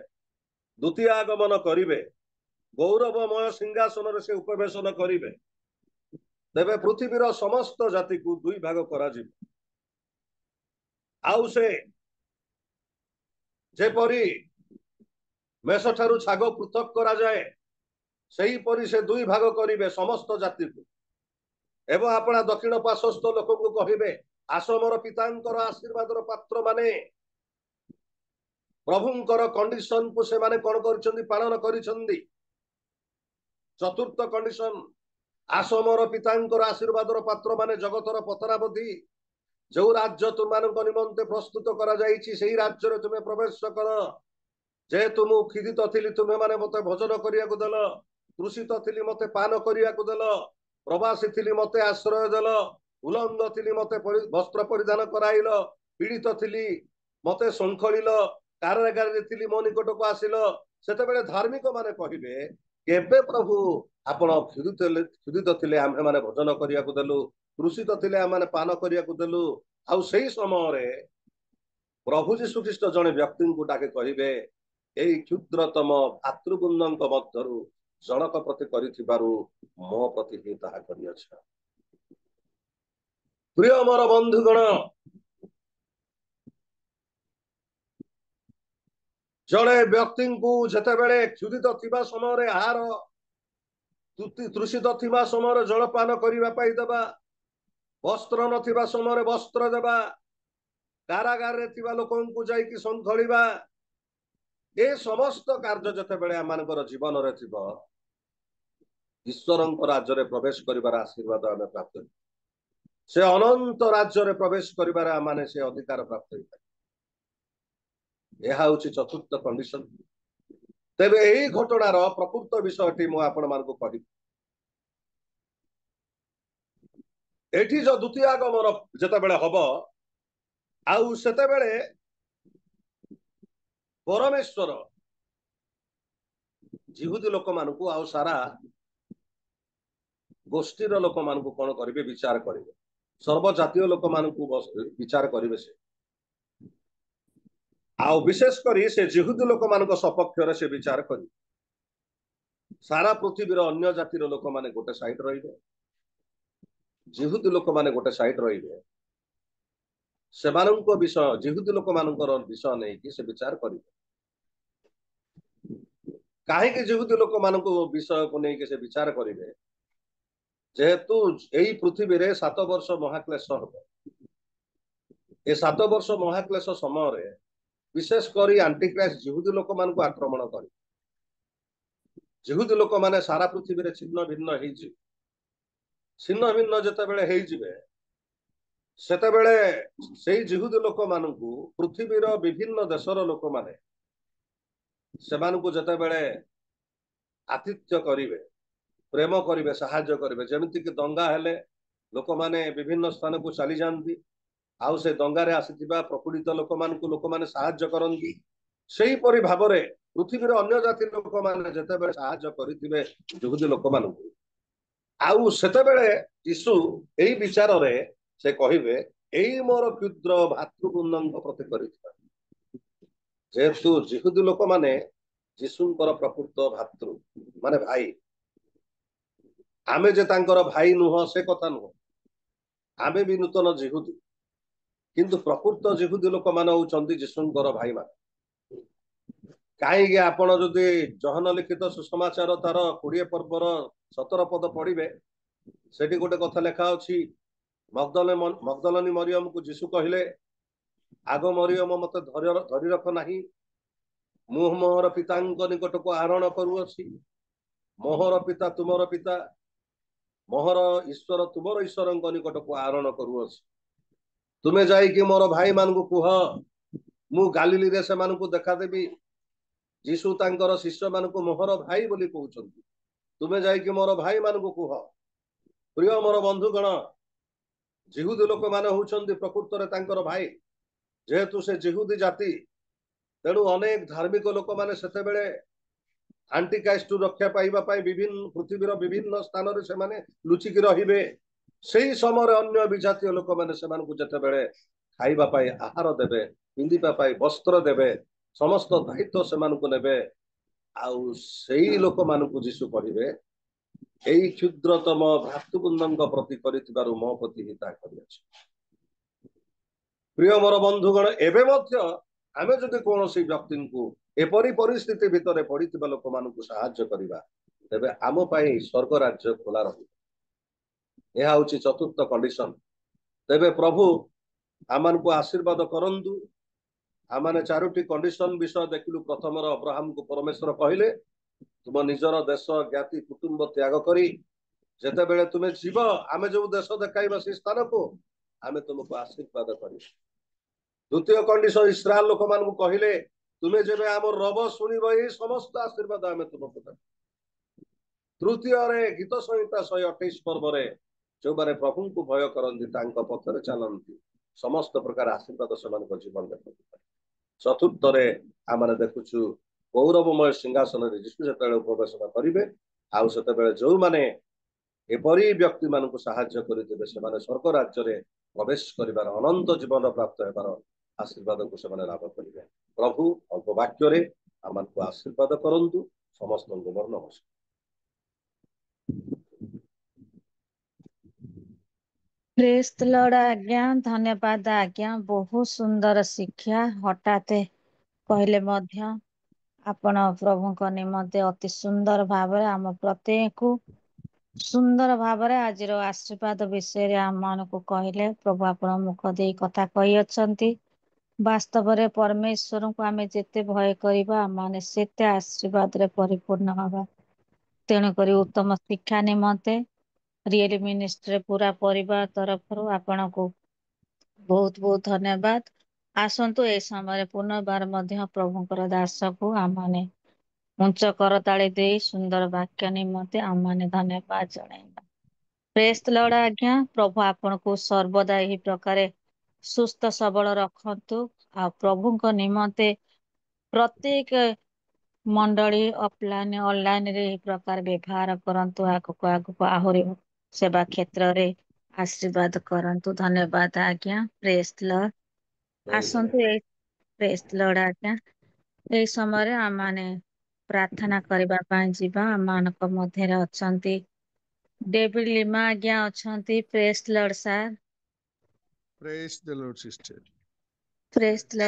द्वितीय आगमन करिवे गौरवमय सिंहासन रे से उपवेशन करिवे तेबे पृथ्वीर समस्त जाति को दुई भाग करा जिवो आउ से जेपरी मेषठारु छाग पृथक करा जाए सही परी से दुई भाग करिवे समस्त जाति को एवं अपना दक्षिण पार्श्वस्थ लोक को कहिबे आस मोर पितांकर आशीर्वादर पात्र माने प्रभुंकर कंडीशन को से माने कोन करिसंदी पालन करिसंदी चतुर्थ कंडीशन आस मोर पितांकर आशीर्वादर पात्र माने जगतर पतराबधी जो राज्य तुमମାନଙ୍କ निमंते प्रस्तुत करा जाईछि सेही राज्य रे तुमे प्रवेश कर जे तुम खिदित थिली तुमे माने मते भोजन करियाकु देल तृषित थिली मते पान करियाकु देल प्रवासी थिली मते आश्रय देल उलंग थिली मते वस्त्र परिधान कराइल पीड़ित थिली मते संखलिल कारागार रे थिली मो निकट को आसिल सेते बेले धार्मिक माने कहिबे केबे प्रभु आपण क्षुधित थिले आम्हे माने भोजन करियाकु देलु तृषित थिले आम माने पान करियाकु देलु आउ सेही समय रे प्रभु जीशु ख्रीस्ट जने व्यक्ति को डाके कहिबे एई क्षुद्रतम भातृवृंदଙ୍କ ମଧ୍ୟରୁ जनक प्रति करिथिबारु मो प्रति ही ताहा करिअछ प्रिय मोर बंधुगण जड़े व्यक्ति को जेते बेले क्षुधित थिबा समय रे आहार तृषित थिबा समय रे जलपान करिबा पाई देबा वस्त्र नथिबा समय रे वस्त्र देबा कारागार रे थिबा लोकन को जाई कि संखलिबा ए समस्त कार्य जेते बेले आमानकर जीवन रे थिबा ईश्वर राज्य रे प्रवेश करिबार आशीर्वाद आमे प्राप्त से अनंत राज्य रे प्रवेश करिबार आमाने से अधिकार प्राप्त होइता यह होची चतुर्थ कंडीशन तेबे एही घटनार प्रकृत विषयटी मु आपण मानकु कहि एठी जो द्वितीय आगमन जेते बेले हबो आउ सेते बेले परमेश्वर जिहुदी लोक मानकु आउ सारा गोष्ठीर लोक मानकु कोन करिवे विचार करिवे सर्वजातीय लोक मानकु विचार करिवे से आउ विशेष करी से जिहुदी लोक मानक सपक्ष रे से विचार करी सारा पृथ्वीर अन्य जातिर लोक माने गोटे साइड रहिबे जिहुदी लोक माने गोटे साइड रहिबे सेमानंको विषय जिहुदी लोक मानकर विषय नै कि से विचार करिवे काहे कि जिहुदी लोक मानको विषय को नै कि से विचार करिवे जेहेतु एई पृथ्वी रे 7 वर्ष महाक्लेश हबो ए 7 वर्ष महाक्लेश समय रे विशेष करी एंटीक्राइस्ट जिहुदी लोक मान को आक्रमण करे जिहुदी लोक माने सारा पृथ्वी रे छिन्न भिन्न हेइ छि छिन्न भिन्न जते बेले हेइ जिवे सेते बेले सेही जिहुदी लोक मान को पृथ्वी रो विभिन्न देशर लोक माने सेमान को जते बेले आतिथ्य करिवे प्रेम करिवे सहाय्य करिवे जेमिति कि दंगा हेले लोक माने विभिन्न स्थान को चली जांती आउ से दंगारे आसीथिबा प्रपीड़ित लोक मान को लोक माने सहाय्य करंती सेही परि भाबरे पृथ्वीर अन्य जाति लोक माने जते बेले सहाय्य करिथिबे जिहुदी लोक मान को आउ सेते बेले यीशु एही विचार रे से कहिबे एही मोर क्षुद्र भातृवृंदଙ୍କ प्रति करिथिबा जेतु जिहुदी लोक माने यीशुंकर प्रकृत भातृ माने भाई आमे जे तांकर भाई नुह से कथा नुह आमे भी नूतन जिहुदी किंतु प्रकृत जिहुदी लोक मान होचंदी यीशुंकर भाई मान କାହିଁକି ଆପଣ ଯଦି ଜହନ ଲିଖିତ ସୁସମାଚାର ତାର 20 ପର୍ବର 17 ପଦ ପଢିବେ, ସେଠି ଗୋଟେ କଥା ଲେଖା ଅଛି, ମଗଦଲନୀ ମରିୟମକୁ ଯୀଶୁ କହିଲେ, ଆଗ ମରିୟମ ମତେ ଧରି ରଖ ନାହିଁ, ମୁଁ ମୋର ପିତାଙ୍କ ନିକଟକୁ ଆରୋହଣ କରୁଅଛି, ମୋହର ପିତା ତୁମର ପିତା, ମୋହର ଈଶ୍ୱର ତୁମର ଈଶ୍ୱରଙ୍କ ନିକଟକୁ ଆରୋହଣ କରୁଅଛି। ତୁମେ ଯାଇକି ମୋର ଭାଇମାନଙ୍କୁ କୁହ, ମୁଁ ଗାଲିଲିରେ ସେମାନଙ୍କୁ ଦେଖାଦେବି। ଯୀଶୁ ତାଙ୍କର ଶିଷ୍ୟମାନଙ୍କୁ ମୋହର ଭାଇ ବୋଲି କହୁଛନ୍ତି। ତୁମେ ଯାଇକି ମୋର ଭାଇମାନଙ୍କୁ କୁହ। ପ୍ରିୟ ମୋର ବନ୍ଧୁଗଣ, ଜିହୁଦୀ ଲୋକମାନେ ହଉଛନ୍ତି ପ୍ରକୃତରେ ତାଙ୍କର ଭାଇ। ଯେହେତୁ ସେ ଜିହୁଦୀ ଜାତି, ତେଣୁ ଅନେକ ଧାର୍ମିକ ଲୋକମାନେ ସେତେବେଳେ ଆଣ୍ଟିକ୍ରାଇଷ୍ଟରୁ ରକ୍ଷା ପାଇବା ପାଇଁ ପୃଥିବୀର ବିଭିନ୍ନ ସ୍ଥାନରେ ସେମାନେ ଲୁଚିକି ରହିବେ। ସେହି ସମୟରେ ଅନ୍ୟ ବିଜାତୀୟ ଲୋକମାନେ ସେମାନଙ୍କୁ ଯେତେବେଳେ ଖାଇବା ପାଇଁ ଆହାର ଦେବେ, ପିନ୍ଧିବା ପାଇଁ ବସ୍ତ୍ର ଦେବେ, ସମସ୍ତ ଦାୟିତ୍ୱ ସେମାନଙ୍କୁ ନେବେ, ଆଉ ସେଇ ଲୋକମାନଙ୍କୁ ଯୀଶୁ କହିବେ, ଏଇ କ୍ଷୁଦ୍ରତମ ଭ୍ରାତୃବୃନ୍ଦଙ୍କ ପ୍ରତି କରିଥିବାରୁ ମୋ ପ୍ରତି ହିତା କରିଅଛି। ପ୍ରିୟ ମୋର ବନ୍ଧୁଗଣ, ଏବେ ମଧ୍ୟ ଆମେ ଯଦି କୌଣସି ବ୍ୟକ୍ତିଙ୍କୁ ଏପରି ପରିସ୍ଥିତି ଭିତରେ ପଡିଥିବା ଲୋକମାନଙ୍କୁ ସାହାଯ୍ୟ କରିବା, ତେବେ ଆମ ପାଇଁ ସ୍ୱର୍ଗ ରାଜ୍ୟ ଖୋଲା ରହିବ। ଏହା ହଉଛି ଚତୁର୍ଥ କଣ୍ଡିସନ। ତେବେ ପ୍ରଭୁ ଆମମାନଙ୍କୁ ଆଶୀର୍ବାଦ କରନ୍ତୁ। ଆମେ 4ଟି କଣ୍ଡିସନ ବିଷୟ ଦେଖିଲୁ। ପ୍ରଥମର, ଅବ୍ରାହମକୁ ପରମେଶ୍ୱର କହିଲେ, ତୁମ ନିଜର ଦେଶ, ଜ୍ଞାତି, କୁଟୁମ୍ବ ତ୍ୟାଗ କରି ଯେତେବେଳେ ତୁମେ ଯିବ, ଆମେ ଯୋଉ ଦେଶ ଦେଖାଇବା ସେ ସ୍ଥାନକୁ, ଆମେ ତୁମକୁ ଆଶୀର୍ବାଦ କରିବୁ। ଦ୍ୱିତୀୟ କଣ୍ଡିସନ, ଇସ୍ରାଏଲ ଲୋକମାନଙ୍କୁ କହିଲେ, ତୁମେ ଯେବେ ଆମ ରବ ଶୁଣିବ, ଏହି ସମସ୍ତ ଆଶୀର୍ବାଦ ଆମେ ତୁମକୁ ଦେବୁ। ତୃତୀୟରେ, ଗୀତ ସଂହିତା 128 ପର୍ବରେ ଯୋଉମାନେ ପ୍ରଭୁଙ୍କୁ ଭୟ କରନ୍ତି, ତାଙ୍କ ପଥରେ ଚାଲନ୍ତି, ସମସ୍ତ ପ୍ରକାର ଆଶୀର୍ବାଦ ସେମାନଙ୍କ ଜୀବନରେ ପାଇବେ। ଚତୁର୍ଥରେ, ଆମେ ଦେଖୁଛୁ ଗୌରବମୟ ସିଂହାସନରେ ଯୀଶୁ ଯେତେବେଳେ ଉପବେଶନ କରିବେ, ଆଉ ସେତେବେଳେ ଯୋଉମାନେ ଏପରି ବ୍ୟକ୍ତିମାନଙ୍କୁ ସାହାଯ୍ୟ କରିଥିବେ, ସେମାନେ ସ୍ୱର୍ଗ ରାଜ୍ୟରେ ପ୍ରବେଶ କରିବାର, ଅନନ୍ତ ଜୀବନ ପ୍ରାପ୍ତ ହେବାର ଆଶୀର୍ବାଦକୁ ସେମାନେ ଲାଭ କରିବେ। ପ୍ରଭୁ ଅଳ୍ପ ବାକ୍ୟରେ ଆମମାନଙ୍କୁ ଆଶୀର୍ବାଦ କରନ୍ତୁ। ସମସ୍ତଙ୍କୁ ମୋର ନମସ୍କାର। ପ୍ରେଜ୍ ଦ ଲର୍ଡ ଆଜ୍ଞା, ଧନ୍ୟବାଦ ଆଜ୍ଞା। ବହୁତ ସୁନ୍ଦର ଶିକ୍ଷା। ହଠାତ୍ କହିଲେ ମଧ୍ୟ ଆପଣ ପ୍ରଭୁଙ୍କ ନିମନ୍ତେ ଅତି ସୁନ୍ଦର ଭାବରେ ଆମ ପ୍ରତ୍ୟେକଙ୍କୁ ସୁନ୍ଦର ଭାବରେ ଆଜିର ଆଶୀର୍ବାଦ ବିଷୟରେ ଆମମାନଙ୍କୁ କହିଲେ। ପ୍ରଭୁ ଆପଣ ମୁଖ ଦେଇ କଥା କହିଅଛନ୍ତି। ବାସ୍ତବରେ ପରମେଶ୍ୱରଙ୍କୁ ଆମେ ଯେତେ ଭୟ କରିବା, ଆମମାନେ ସେତେ ଆଶୀର୍ବାଦରେ ପରିପୂର୍ଣ୍ଣ ହବା। ତେଣୁକରି ଉତ୍ତମ ଶିକ୍ଷା ନିମନ୍ତେ ରିଏଲ ମିନିଷ୍ଟ୍ରି ପୁରା ପରିବାର ତରଫରୁ ଆପଣଙ୍କୁ ବହୁତ ବହୁତ ଧନ୍ୟବାଦ। ଆସନ୍ତୁ ଏ ସମୟରେ ପୁନର୍ବାର ମଧ୍ୟ ପ୍ରଭୁଙ୍କର ଦାସକୁ ଆମମାନେ ଉଞ୍ଚ କରତାଳି ଦେଇ ସୁନ୍ଦର ବାକ୍ୟ ନିମନ୍ତେ ଆମମାନେ ଧନ୍ୟବାଦ ଜଣାଇବା। ପ୍ରେଜ୍ ଦ ଲର୍ଡ ଆଜ୍ଞା। ପ୍ରଭୁ ଆପଣଙ୍କୁ ସର୍ବଦା ଏହି ପ୍ରକାରେ ସୁସ୍ଥ ସବଳ ରଖନ୍ତୁ। ଆଉ ପ୍ରଭୁଙ୍କ ନିମନ୍ତେ ପ୍ରତ୍ୟେକ ମଣ୍ଡଳୀ ଅଫଲାଇନ ଅନଲାଇନରେ ଏହି ପ୍ରକାର ବ୍ୟବହାର କରନ୍ତୁ। ଆଗକୁ ଆଗକୁ ଆହୁରି ସେବା କ୍ଷେତ୍ରରେ ଆଶୀର୍ବାଦ କରନ୍ତୁ। ଧନ୍ୟବାଦ ଆଜ୍ଞା। ପ୍ରେଜ୍ ଦ ଲର୍ଡ। ଆସନ୍ତୁ ପ୍ରେଜ୍ ଦ ଲର୍ଡ ଆଜ୍ଞା। ଏଇ ସମୟରେ ଆମମାନେ ପ୍ରାର୍ଥନା କରିବା ପାଇଁ ଯିବା। ଆମମାନଙ୍କ ମଧ୍ୟରେ ଅଛନ୍ତି ଡେଭିଡ ଲିମା ଆଜ୍ଞା ଅଛନ୍ତି। Praise the Lord sir. Praise the Lord, sister. ପ୍ରେଜ୍ ଦ ଲର୍ଡ।